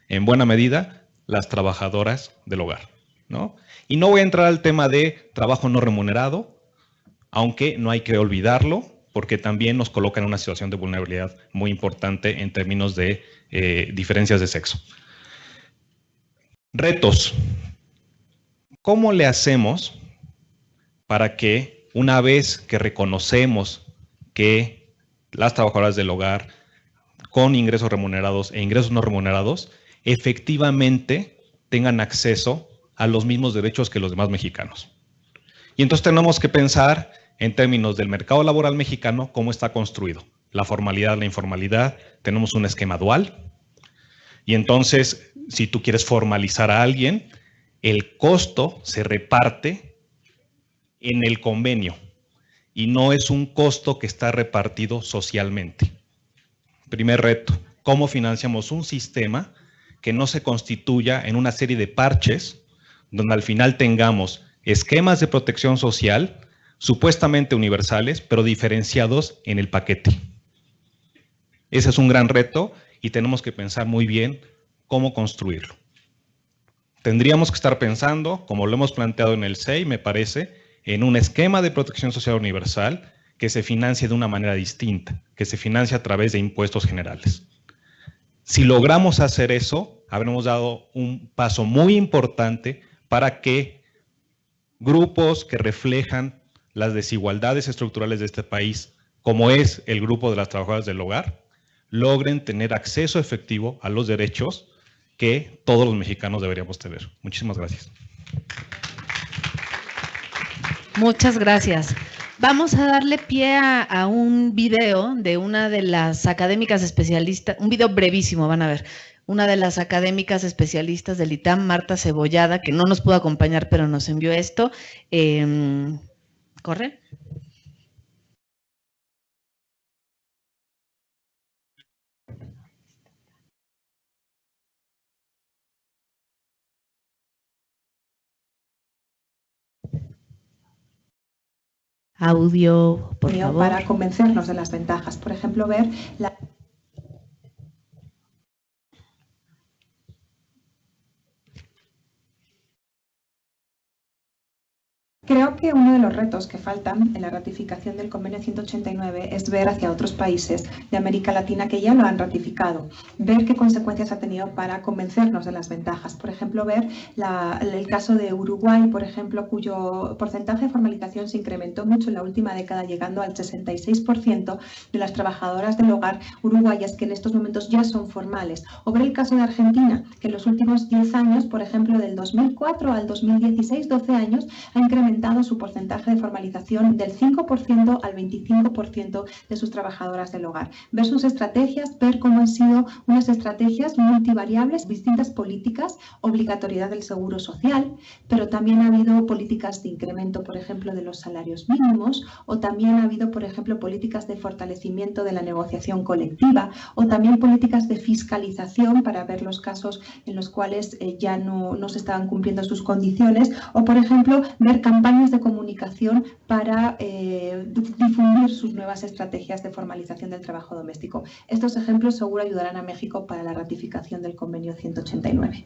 En buena medida, las trabajadoras del hogar, ¿no? Y no voy a entrar al tema de trabajo no remunerado, aunque no hay que olvidarlo, porque también nos coloca en una situación de vulnerabilidad muy importante en términos de diferencias de sexo. Retos. ¿Cómo le hacemos para que una vez que reconocemos que las trabajadoras del hogar con ingresos remunerados e ingresos no remunerados efectivamente tengan acceso a los mismos derechos que los demás mexicanos? Y entonces tenemos que pensar en términos del mercado laboral mexicano, cómo está construido. La formalidad, la informalidad, tenemos un esquema dual. Y entonces, si tú quieres formalizar a alguien, el costo se reparte en el convenio y no es un costo que está repartido socialmente. Primer reto, ¿cómo financiamos un sistema que no se constituya en una serie de parches donde al final tengamos esquemas de protección social supuestamente universales, pero diferenciados en el paquete? Ese es un gran reto y tenemos que pensar muy bien cómo construirlo. Tendríamos que estar pensando, como lo hemos planteado en el CEI, me parece, en un esquema de protección social universal que se financie de una manera distinta, que se financie a través de impuestos generales. Si logramos hacer eso, habremos dado un paso muy importante para que grupos que reflejan las desigualdades estructurales de este país, como es el grupo de las trabajadoras del hogar, logren tener acceso efectivo a los derechos que todos los mexicanos deberíamos tener. Muchísimas gracias. Muchas gracias. Vamos a darle pie a un video de una de las académicas especialistas, un video brevísimo, van a ver, una de las académicas especialistas del ITAM, Marta Cebollada, que no nos pudo acompañar, pero nos envió esto. ¿Corre? Audio, por favor. Para convencernos de las ventajas. Por ejemplo, ver la... Creo que uno de los retos que faltan en la ratificación del Convenio 189 es ver hacia otros países de América Latina que ya lo han ratificado, ver qué consecuencias ha tenido para convencernos de las ventajas. Por ejemplo, ver el caso de Uruguay, por ejemplo, cuyo porcentaje de formalización se incrementó mucho en la última década, llegando al 66% de las trabajadoras del hogar uruguayas que en estos momentos ya son formales. O ver el caso de Argentina, que en los últimos 10 años, por ejemplo, del 2004 al 2016, 12 años, ha incrementado su porcentaje de formalización del 5% al 25% de sus trabajadoras del hogar. Ver sus estrategias, ver cómo han sido unas estrategias multivariables, distintas políticas, obligatoriedad del seguro social, pero también ha habido políticas de incremento, por ejemplo, de los salarios mínimos, o también ha habido, por ejemplo, políticas de fortalecimiento de la negociación colectiva, o también políticas de fiscalización para ver los casos en los cuales ya no se estaban cumpliendo sus condiciones, o, por ejemplo, ver campañas de comunicación para difundir sus nuevas estrategias de formalización del trabajo doméstico. Estos ejemplos seguro ayudarán a México para la ratificación del Convenio 189.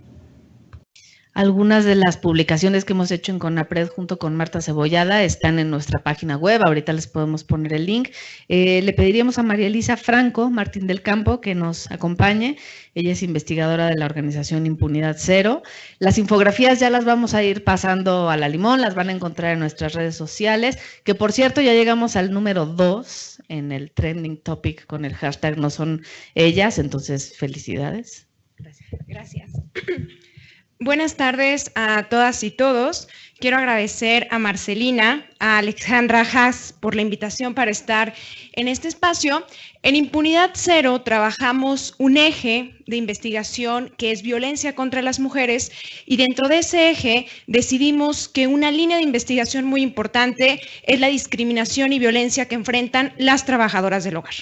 Algunas de las publicaciones que hemos hecho en CONAPRED junto con Marta Cebollada están en nuestra página web, ahorita les podemos poner el link. Le pediríamos a María Elisa Franco Martín del Campo que nos acompañe, ella es investigadora de la organización Impunidad Cero. Las infografías ya las vamos a ir pasando a la limón, las van a encontrar en nuestras redes sociales, que por cierto ya llegamos al número 2 en el trending topic con el hashtag No Son Ellas, entonces felicidades. Gracias. Buenas tardes a todas y todos. Quiero agradecer a Marcelina, a Alejandra Haas por la invitación para estar en este espacio. En Impunidad Cero trabajamos un eje de investigación que es violencia contra las mujeres y dentro de ese eje decidimos que una línea de investigación muy importante es la discriminación y violencia que enfrentan las trabajadoras del hogar.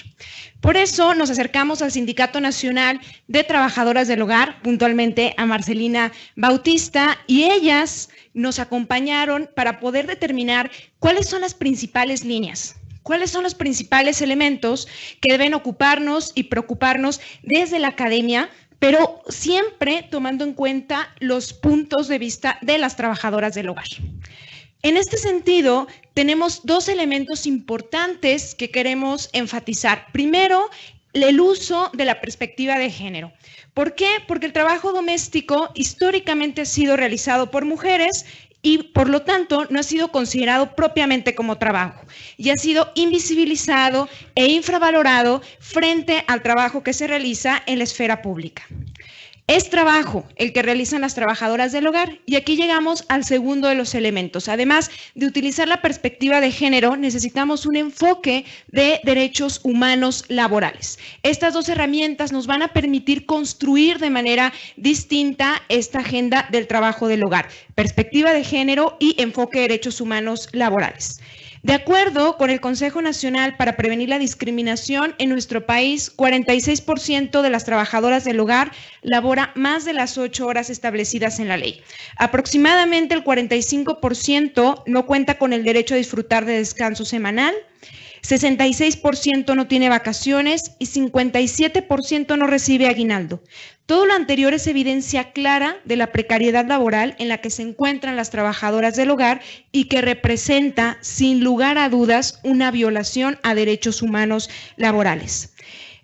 Por eso nos acercamos al Sindicato Nacional de Trabajadoras del Hogar, puntualmente a Marcelina Bautista, y ellas nos acompañaron para poder determinar cuáles son las principales líneas, cuáles son los principales elementos que deben ocuparnos y preocuparnos desde la academia, pero siempre tomando en cuenta los puntos de vista de las trabajadoras del hogar. En este sentido, tenemos dos elementos importantes que queremos enfatizar. Primero, el uso de la perspectiva de género. ¿Por qué? Porque el trabajo doméstico históricamente ha sido realizado por mujeres y por lo tanto no ha sido considerado propiamente como trabajo y ha sido invisibilizado e infravalorado frente al trabajo que se realiza en la esfera pública. Es trabajo el que realizan las trabajadoras del hogar y aquí llegamos al segundo de los elementos. Además de utilizar la perspectiva de género, necesitamos un enfoque de derechos humanos laborales. Estas dos herramientas nos van a permitir construir de manera distinta esta agenda del trabajo del hogar. Perspectiva de género y enfoque de derechos humanos laborales. De acuerdo con el Consejo Nacional para Prevenir la Discriminación, en nuestro país, 46% de las trabajadoras del hogar labora más de las 8 horas establecidas en la ley. Aproximadamente el 45% no cuenta con el derecho a disfrutar de descanso semanal, 66% no tiene vacaciones y 57% no recibe aguinaldo. Todo lo anterior es evidencia clara de la precariedad laboral en la que se encuentran las trabajadoras del hogar y que representa, sin lugar a dudas, una violación a derechos humanos laborales.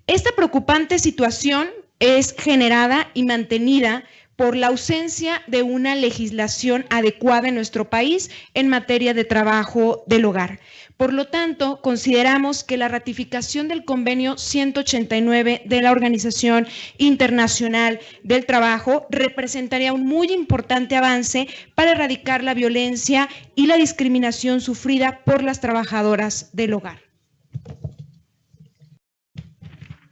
Esta preocupante situación es generada y mantenida por la ausencia de una legislación adecuada en nuestro país en materia de trabajo del hogar. Por lo tanto, consideramos que la ratificación del convenio 189 de la Organización Internacional del Trabajo representaría un muy importante avance para erradicar la violencia y la discriminación sufrida por las trabajadoras del hogar.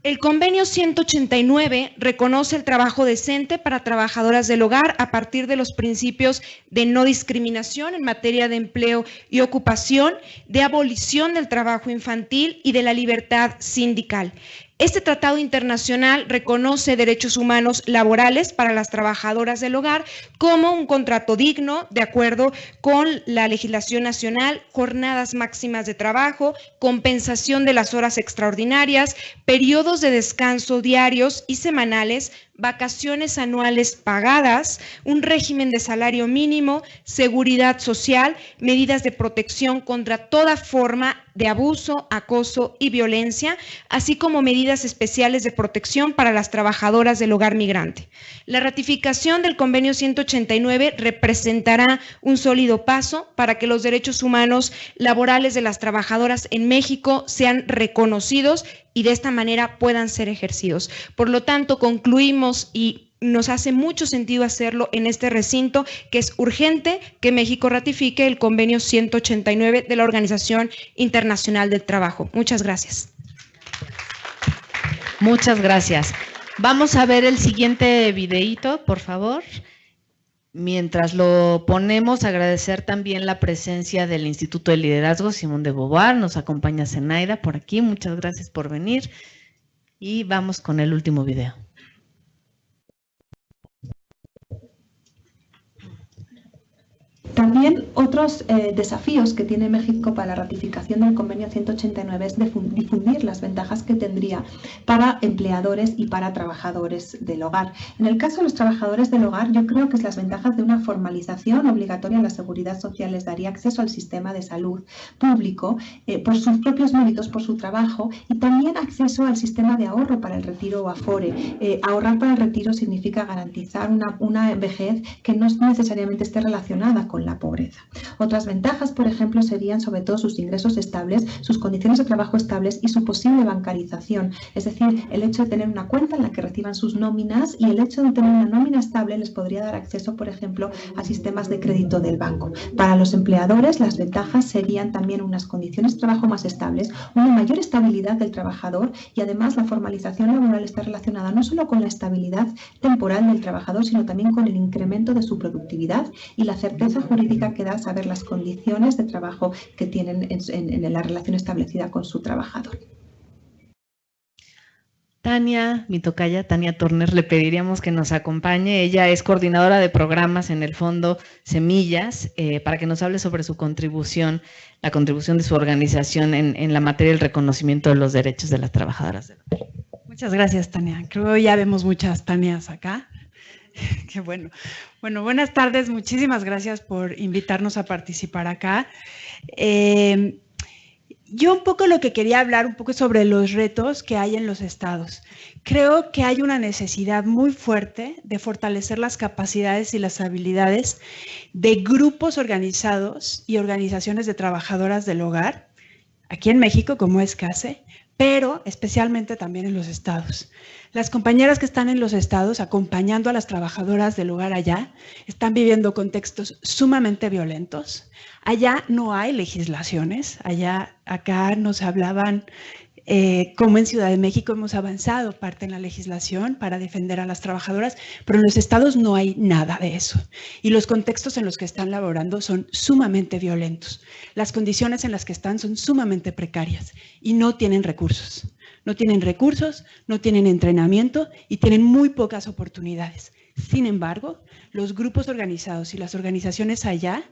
El convenio 189 reconoce el trabajo decente para trabajadoras del hogar a partir de los principios de no discriminación en materia de empleo y ocupación, de abolición del trabajo infantil y de la libertad sindical. Este tratado internacional reconoce derechos humanos laborales para las trabajadoras del hogar como un contrato digno, de acuerdo con la legislación nacional, jornadas máximas de trabajo, compensación de las horas extraordinarias, periodos de descanso diarios y semanales, vacaciones anuales pagadas, un régimen de salario mínimo, seguridad social, medidas de protección contra toda forma de abuso, acoso y violencia, así como medidas especiales de protección para las trabajadoras del hogar migrante. La ratificación del convenio 189 representará un sólido paso para que los derechos humanos laborales de las trabajadoras en México sean reconocidos y de esta manera puedan ser ejercidos. Por lo tanto, concluimos y nos hace mucho sentido hacerlo en este recinto, que es urgente que México ratifique el convenio 189 de la Organización Internacional del Trabajo. Muchas gracias. Muchas gracias. Vamos a ver el siguiente videíto, por favor. Mientras lo ponemos, agradecer también la presencia del Instituto de Liderazgo Simón de Beauvoir. Nos acompaña Zenaida por aquí. Muchas gracias por venir. Y vamos con el último video. También otros desafíos que tiene México para la ratificación del convenio 189 es difundir las ventajas que tendría para empleadores y para trabajadores del hogar. En el caso de los trabajadores del hogar, yo creo que las ventajas de una formalización obligatoria en la seguridad social les daría acceso al sistema de salud público por sus propios méritos, por su trabajo, y también acceso al sistema de ahorro para el retiro o Afore. Ahorrar para el retiro significa garantizar una vejez que no necesariamente esté relacionada con la pobreza. Otras ventajas, por ejemplo, serían sobre todo sus ingresos estables, sus condiciones de trabajo estables y su posible bancarización. Es decir, el hecho de tener una cuenta en la que reciban sus nóminas y el hecho de tener una nómina estable les podría dar acceso, por ejemplo, a sistemas de crédito del banco. Para los empleadores, las ventajas serían también unas condiciones de trabajo más estables, una mayor estabilidad del trabajador y además la formalización laboral está relacionada no solo con la estabilidad temporal del trabajador, sino también con el incremento de su productividad y la certeza jurídica que da saber las condiciones de trabajo que tienen en la relación establecida con su trabajador. Tania, mi tocaya, Tania Turner, le pediríamos que nos acompañe. Ella es coordinadora de programas en el Fondo Semillas, para que nos hable sobre su contribución, la contribución de su organización en la materia del reconocimiento de los derechos de las trabajadoras del hogar. Muchas gracias, Tania. Creo que ya vemos muchas Tanias acá. Qué bueno. Bueno, buenas tardes. Muchísimas gracias por invitarnos a participar acá. Yo un poco lo que quería hablar un poco sobre los retos que hay en los estados. Creo que hay una necesidad muy fuerte de fortalecer las capacidades y las habilidades de grupos organizados y organizaciones de trabajadoras del hogar, aquí en México como es CASE, pero especialmente también en los estados. Las compañeras que están en los estados acompañando a las trabajadoras del hogar allá están viviendo contextos sumamente violentos. Allá no hay legislaciones, acá nos hablaban como en Ciudad de México hemos avanzado parte en la legislación para defender a las trabajadoras, pero en los estados no hay nada de eso. Y los contextos en los que están laborando son sumamente violentos. Las condiciones en las que están son sumamente precarias y no tienen recursos. No tienen recursos, no tienen entrenamiento y tienen muy pocas oportunidades. Sin embargo, los grupos organizados y las organizaciones allá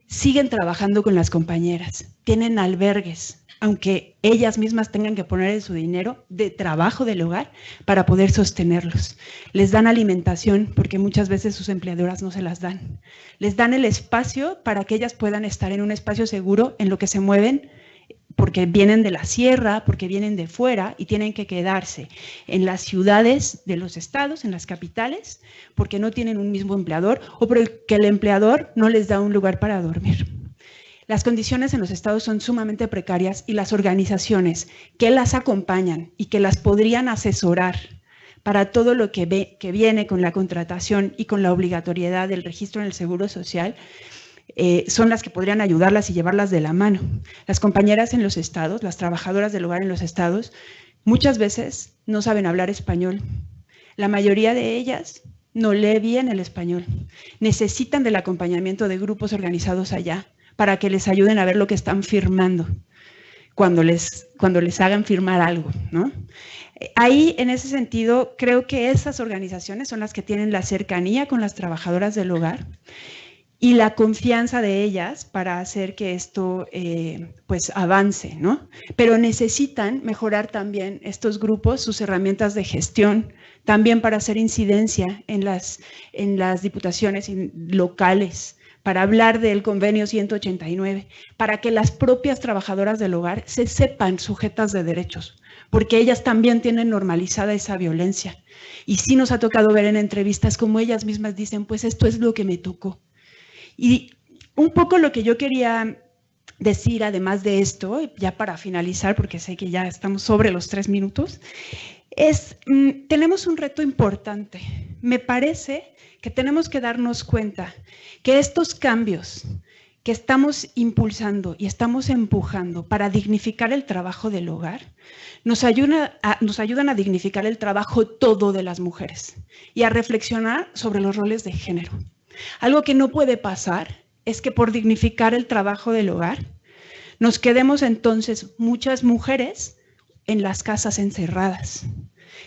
siguen trabajando con las compañeras, tienen albergues, aunque ellas mismas tengan que poner su dinero de trabajo del hogar para poder sostenerlos. Les dan alimentación porque muchas veces sus empleadoras no se las dan. Les dan el espacio para que ellas puedan estar en un espacio seguro en lo que se mueven porque vienen de la sierra, porque vienen de fuera y tienen que quedarse en las ciudades de los estados, en las capitales, porque no tienen un mismo empleador o porque el empleador no les da un lugar para dormir. Las condiciones en los estados son sumamente precarias y las organizaciones que las acompañan y que las podrían asesorar para todo lo que viene con la contratación y con la obligatoriedad del registro en el Seguro Social, son las que podrían ayudarlas y llevarlas de la mano. Las compañeras en los estados, las trabajadoras del hogar en los estados, muchas veces no saben hablar español. La mayoría de ellas no lee bien el español. Necesitan del acompañamiento de grupos organizados allá para que les ayuden a ver lo que están firmando cuando les hagan firmar algo, ¿no? Ahí, en ese sentido, creo que esas organizaciones son las que tienen la cercanía con las trabajadoras del hogar y la confianza de ellas para hacer que esto pues avance, ¿no? Pero necesitan mejorar también estos grupos, sus herramientas de gestión, también para hacer incidencia en las diputaciones locales, para hablar del convenio 189, para que las propias trabajadoras del hogar se sepan sujetas de derechos, porque ellas también tienen normalizada esa violencia. Y sí nos ha tocado ver en entrevistas como ellas mismas dicen, pues esto es lo que me tocó. Y un poco lo que yo quería decir, además de esto, ya para finalizar, porque sé que ya estamos sobre los 3 minutos, es, tenemos un reto importante. Me parece que tenemos que darnos cuenta que estos cambios que estamos impulsando y estamos empujando para dignificar el trabajo del hogar, nos ayudan a dignificar el trabajo todo de las mujeres y a reflexionar sobre los roles de género. Algo que no puede pasar es que por dignificar el trabajo del hogar nos quedemos entonces muchas mujeres en las casas encerradas.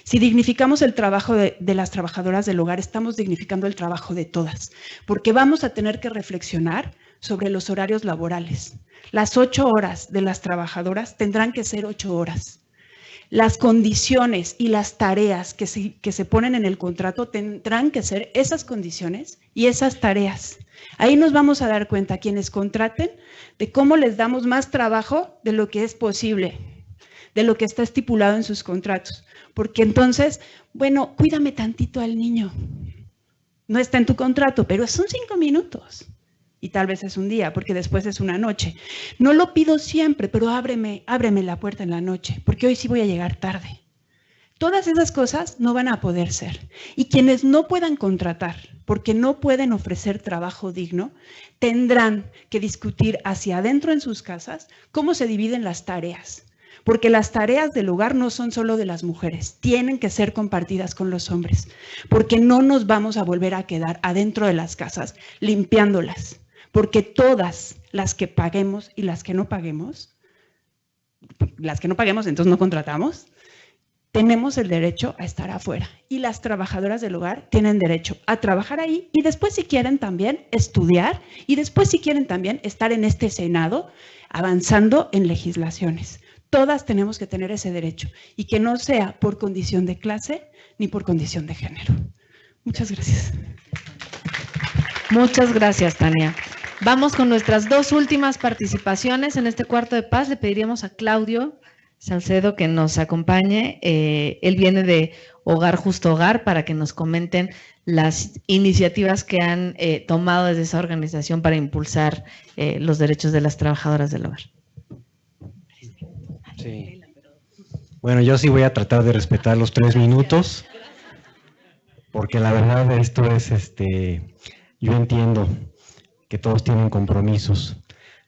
Si dignificamos el trabajo de las trabajadoras del hogar, estamos dignificando el trabajo de todas, porque vamos a tener que reflexionar sobre los horarios laborales. Las 8 horas de las trabajadoras tendrán que ser 8 horas. Las condiciones y las tareas que se ponen en el contrato tendrán que ser esas condiciones y esas tareas. Ahí nos vamos a dar cuenta, quienes contraten, de cómo les damos más trabajo de lo que es posible, de lo que está estipulado en sus contratos. Porque entonces, bueno, cuídame tantito al niño. No está en tu contrato, pero son 5 minutos. y tal vez es un día, porque después es una noche. No lo pido siempre, pero ábreme la puerta en la noche, porque hoy sí voy a llegar tarde. Todas esas cosas no van a poder ser. Y quienes no puedan contratar, porque no pueden ofrecer trabajo digno, tendrán que discutir hacia adentro en sus casas cómo se dividen las tareas. Porque las tareas del hogar no son solo de las mujeres, tienen que ser compartidas con los hombres. Porque no nos vamos a volver a quedar adentro de las casas limpiándolas. Porque todas las que paguemos y las que no paguemos entonces no contratamos, tenemos el derecho a estar afuera y las trabajadoras del hogar tienen derecho a trabajar ahí y después si quieren también estudiar y después si quieren también estar en este Senado avanzando en legislaciones. Todas tenemos que tener ese derecho y que no sea por condición de clase ni por condición de género. Muchas gracias. Muchas gracias, Tania. Vamos con nuestras dos últimas participaciones en este cuarto de paz. Le pediríamos a Claudio Salcedo que nos acompañe. Él viene de Hogar Justo Hogar para que nos comenten las iniciativas que han tomado desde esa organización para impulsar los derechos de las trabajadoras del hogar. Sí. Bueno, yo sí voy a tratar de respetar los 3 minutos, porque la verdad esto es, yo entiendo que todos tienen compromisos.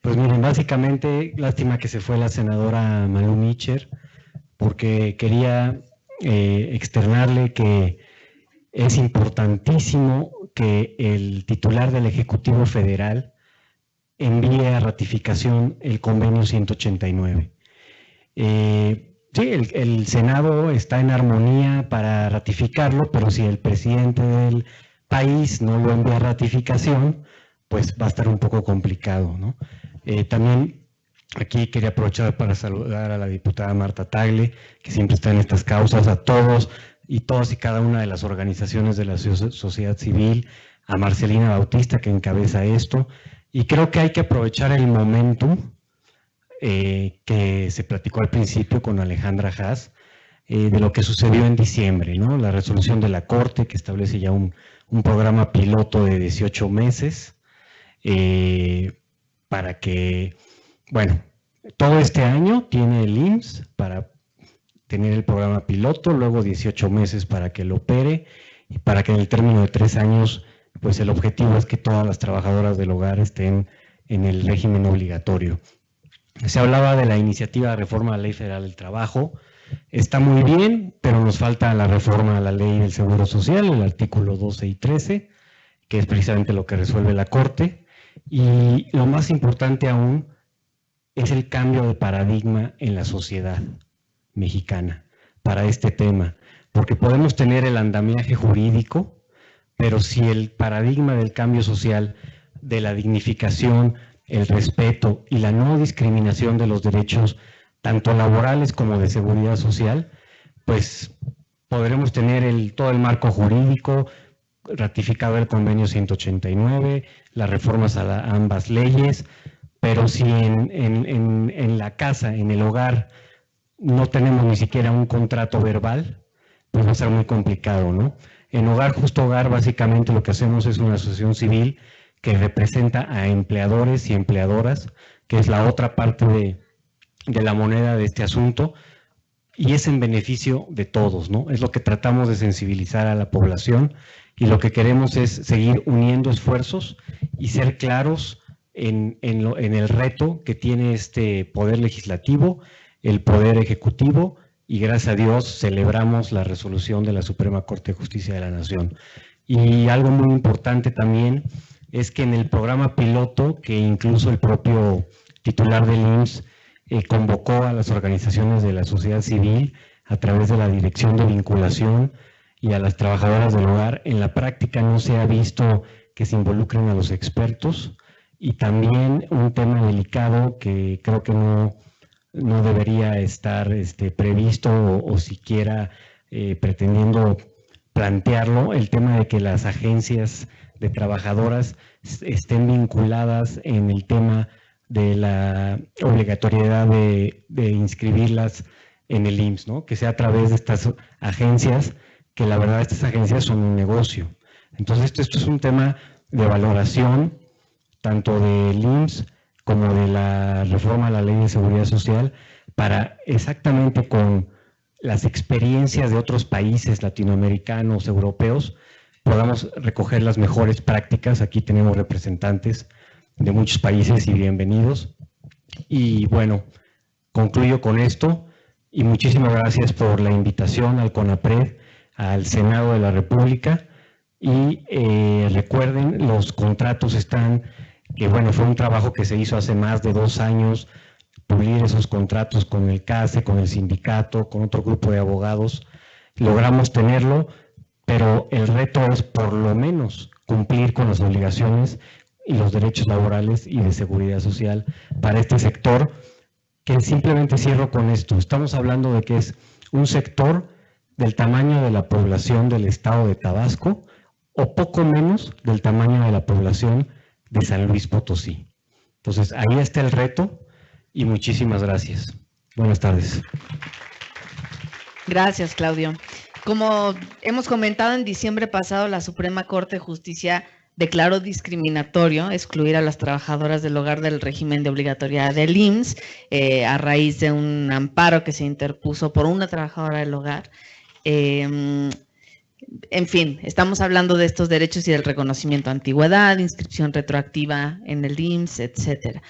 Pues miren, básicamente, lástima que se fue la senadora Malú Micher, porque quería externarle que es importantísimo que el titular del Ejecutivo Federal envíe a ratificación el convenio 189. Sí, el Senado está en armonía para ratificarlo, pero si el presidente del país no lo envía a ratificación, pues va a estar un poco complicado, ¿no? También aquí quería aprovechar para saludar a la diputada Marta Tagle, que siempre está en estas causas, a todos y cada una de las organizaciones de la sociedad civil, a Marcelina Bautista, que encabeza esto, y creo que hay que aprovechar el momentum que se platicó al principio con Alejandra Haas, de lo que sucedió en diciembre, ¿no? La resolución de la Corte que establece ya un programa piloto de 18 meses, para que, bueno, todo este año tiene el IMSS para tener el programa piloto, luego 18 meses para que lo opere y para que en el término de 3 años, pues el objetivo es que todas las trabajadoras del hogar estén en el régimen obligatorio. Se hablaba de la iniciativa de reforma a la Ley Federal del Trabajo, está muy bien, pero nos falta la reforma a la Ley del Seguro Social, el artículo 12 y 13, que es precisamente lo que resuelve la Corte. Y lo más importante aún es el cambio de paradigma en la sociedad mexicana para este tema, porque podemos tener el andamiaje jurídico, pero si el paradigma del cambio social, de la dignificación, el respeto y la no discriminación de los derechos, tanto laborales como de seguridad social, pues podremos tener todo el marco jurídico, ratificado el convenio 189, las reformas a ambas leyes, pero si en la casa, en el hogar, no tenemos ni siquiera un contrato verbal, pues va a ser muy complicado, ¿no? En Hogar Justo Hogar, básicamente lo que hacemos es una asociación civil que representa a empleadores y empleadoras, que es la otra parte de la moneda de este asunto, y es en beneficio de todos, ¿no? Es lo que tratamos de sensibilizar a la población y lo que queremos es seguir uniendo esfuerzos y ser claros en el reto que tiene este poder legislativo, el poder ejecutivo, y gracias a Dios celebramos la resolución de la Suprema Corte de Justicia de la Nación. Y algo muy importante también es que en el programa piloto, que incluso el propio titular del IMSS convocó a las organizaciones de la sociedad civil a través de la Dirección de Vinculación y a las trabajadoras del hogar, en la práctica no se ha visto que se involucren a los expertos, y también un tema delicado que creo que no debería estar previsto o siquiera pretendiendo plantearlo, el tema de que las agencias de trabajadoras estén vinculadas en el tema de la obligatoriedad de inscribirlas en el IMSS, ¿no? Que sea a través de estas agencias, que la verdad estas agencias son un negocio. Entonces esto es un tema de valoración tanto del IMSS como de la reforma a la Ley de Seguridad Social, para exactamente con las experiencias de otros países latinoamericanos, europeos, podamos recoger las mejores prácticas. Aquí tenemos representantes de muchos países y bienvenidos. Y bueno, concluyo con esto y muchísimas gracias por la invitación al CONAPRED, al Senado de la República. Y recuerden, los contratos están, que bueno, fue un trabajo que se hizo hace más de 2 años, pulir esos contratos con el CASE, con el sindicato, con otro grupo de abogados. Logramos tenerlo, pero el reto es por lo menos cumplir con las obligaciones y los derechos laborales y de seguridad social para este sector, que simplemente cierro con esto. Estamos hablando de que es un sector del tamaño de la población del estado de Tabasco o poco menos del tamaño de la población de San Luis Potosí. Entonces, ahí está el reto y muchísimas gracias. Buenas tardes. Gracias, Claudio. Como hemos comentado, en diciembre pasado, la Suprema Corte de Justicia declaró discriminatorio excluir a las trabajadoras del hogar del régimen de obligatoriedad del IMSS a raíz de un amparo que se interpuso por una trabajadora del hogar. En fin, estamos hablando de estos derechos y del reconocimiento de antigüedad, inscripción retroactiva en el IMSS, etcétera.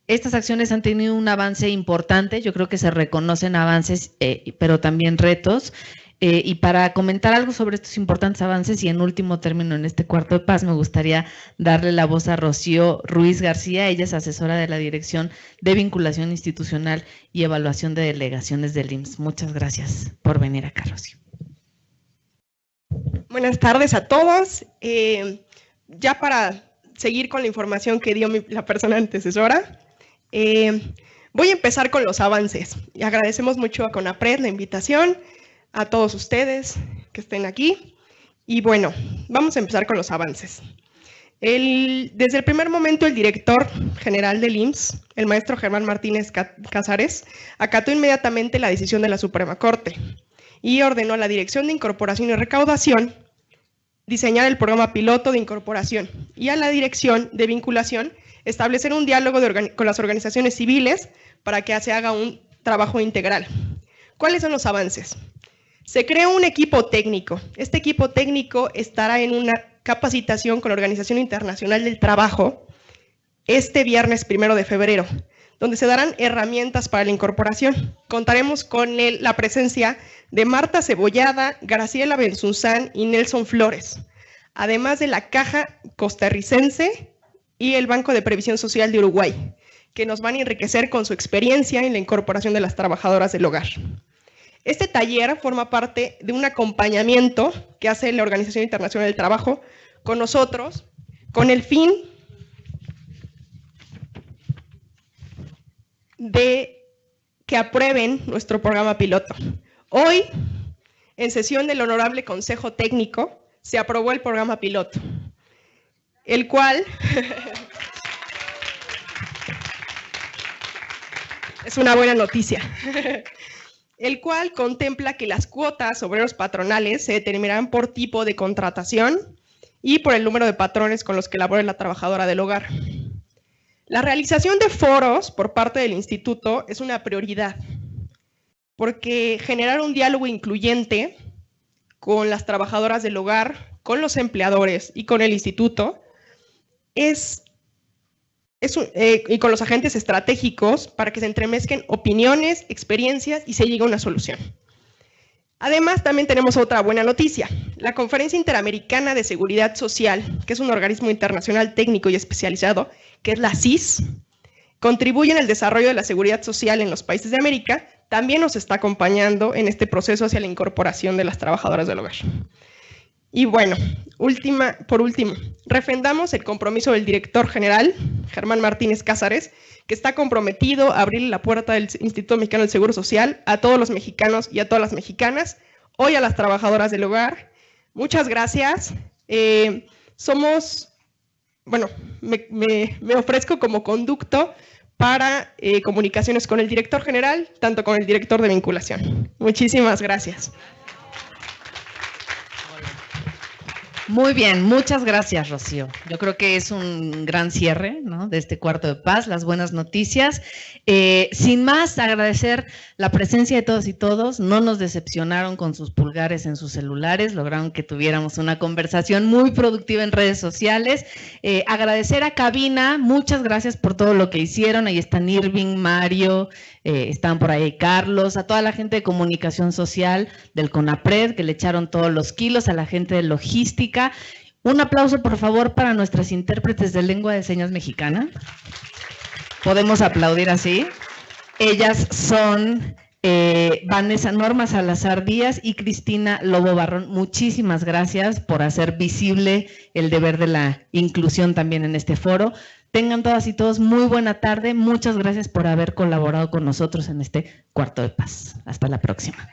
Estas acciones han tenido un avance importante, yo creo que se reconocen avances, pero también retos. Y para comentar algo sobre estos importantes avances y en último término en este cuarto de paz, me gustaría darle la voz a Rocío Ruiz García. Ella es asesora de la Dirección de Vinculación Institucional y Evaluación de Delegaciones del IMSS. Muchas gracias por venir acá, Rocío. Buenas tardes a todos. Ya para seguir con la información que dio la persona antecesora, voy a empezar con los avances. Y agradecemos mucho a CONAPRED la invitación, a todos ustedes que estén aquí. Y bueno, vamos a empezar con los avances. Desde el primer momento, el director general del IMSS, el maestro Germán Martínez Cázares, acató inmediatamente la decisión de la Suprema Corte y ordenó a la Dirección de Incorporación y Recaudación diseñar el programa piloto de incorporación y a la Dirección de Vinculación establecer un diálogo con las organizaciones civiles para que se haga un trabajo integral. ¿Cuáles son los avances? Se creó un equipo técnico. Este equipo técnico estará en una capacitación con la Organización Internacional del Trabajo este viernes 1 de febrero, donde se darán herramientas para la incorporación. Contaremos con la presencia de Marta Cebollada, Graciela Benzunzán y Nelson Flores, además de la Caja Costarricense y el Banco de Previsión Social de Uruguay, que nos van a enriquecer con su experiencia en la incorporación de las trabajadoras del hogar. Este taller forma parte de un acompañamiento que hace la Organización Internacional del Trabajo con nosotros, con el fin de que aprueben nuestro programa piloto. Hoy, en sesión del Honorable Consejo Técnico, se aprobó el programa piloto, el cual es una buena noticia, el cual contempla que las cuotas obreros patronales se determinarán por tipo de contratación y por el número de patrones con los que labore la trabajadora del hogar. La realización de foros por parte del instituto es una prioridad, porque generar un diálogo incluyente con las trabajadoras del hogar, con los empleadores y con el instituto y con los agentes estratégicos para que se entremezclen opiniones, experiencias y se llegue a una solución. Además, también tenemos otra buena noticia. La Conferencia Interamericana de Seguridad Social, que es un organismo internacional técnico y especializado, que es la CIS, contribuye en el desarrollo de la seguridad social en los países de América, también nos está acompañando en este proceso hacia la incorporación de las trabajadoras del hogar. Y bueno, por último, refrendamos el compromiso del director general, Germán Martínez Cázares, que está comprometido a abrir la puerta del Instituto Mexicano del Seguro Social a todos los mexicanos y a todas las mexicanas, hoy a las trabajadoras del hogar. Muchas gracias. Me ofrezco como conducto para comunicaciones con el director general, tanto con el director de vinculación. Muchísimas gracias. Muy bien, muchas gracias, Rocío. Yo creo que es un gran cierre, ¿no?, de este cuarto de paz, las buenas noticias. Sin más, agradecer la presencia de todos y todos. No nos decepcionaron con sus pulgares en sus celulares, lograron que tuviéramos una conversación muy productiva en redes sociales. Agradecer a Cabina, muchas gracias por todo lo que hicieron. Ahí están Irving, Mario, están por ahí Carlos, a toda la gente de comunicación social del CONAPRED que le echaron todos los kilos, a la gente de logística. Un aplauso, por favor, para nuestras intérpretes de lengua de señas mexicana. Podemos aplaudir así. Ellas son Vanessa Norma Salazar Díaz y Cristina Lobo Barrón. Muchísimas gracias por hacer visible el deber de la inclusión también en este foro. Tengan todas y todos muy buena tarde. Muchas gracias por haber colaborado con nosotros en este cuarto de paz. Hasta la próxima.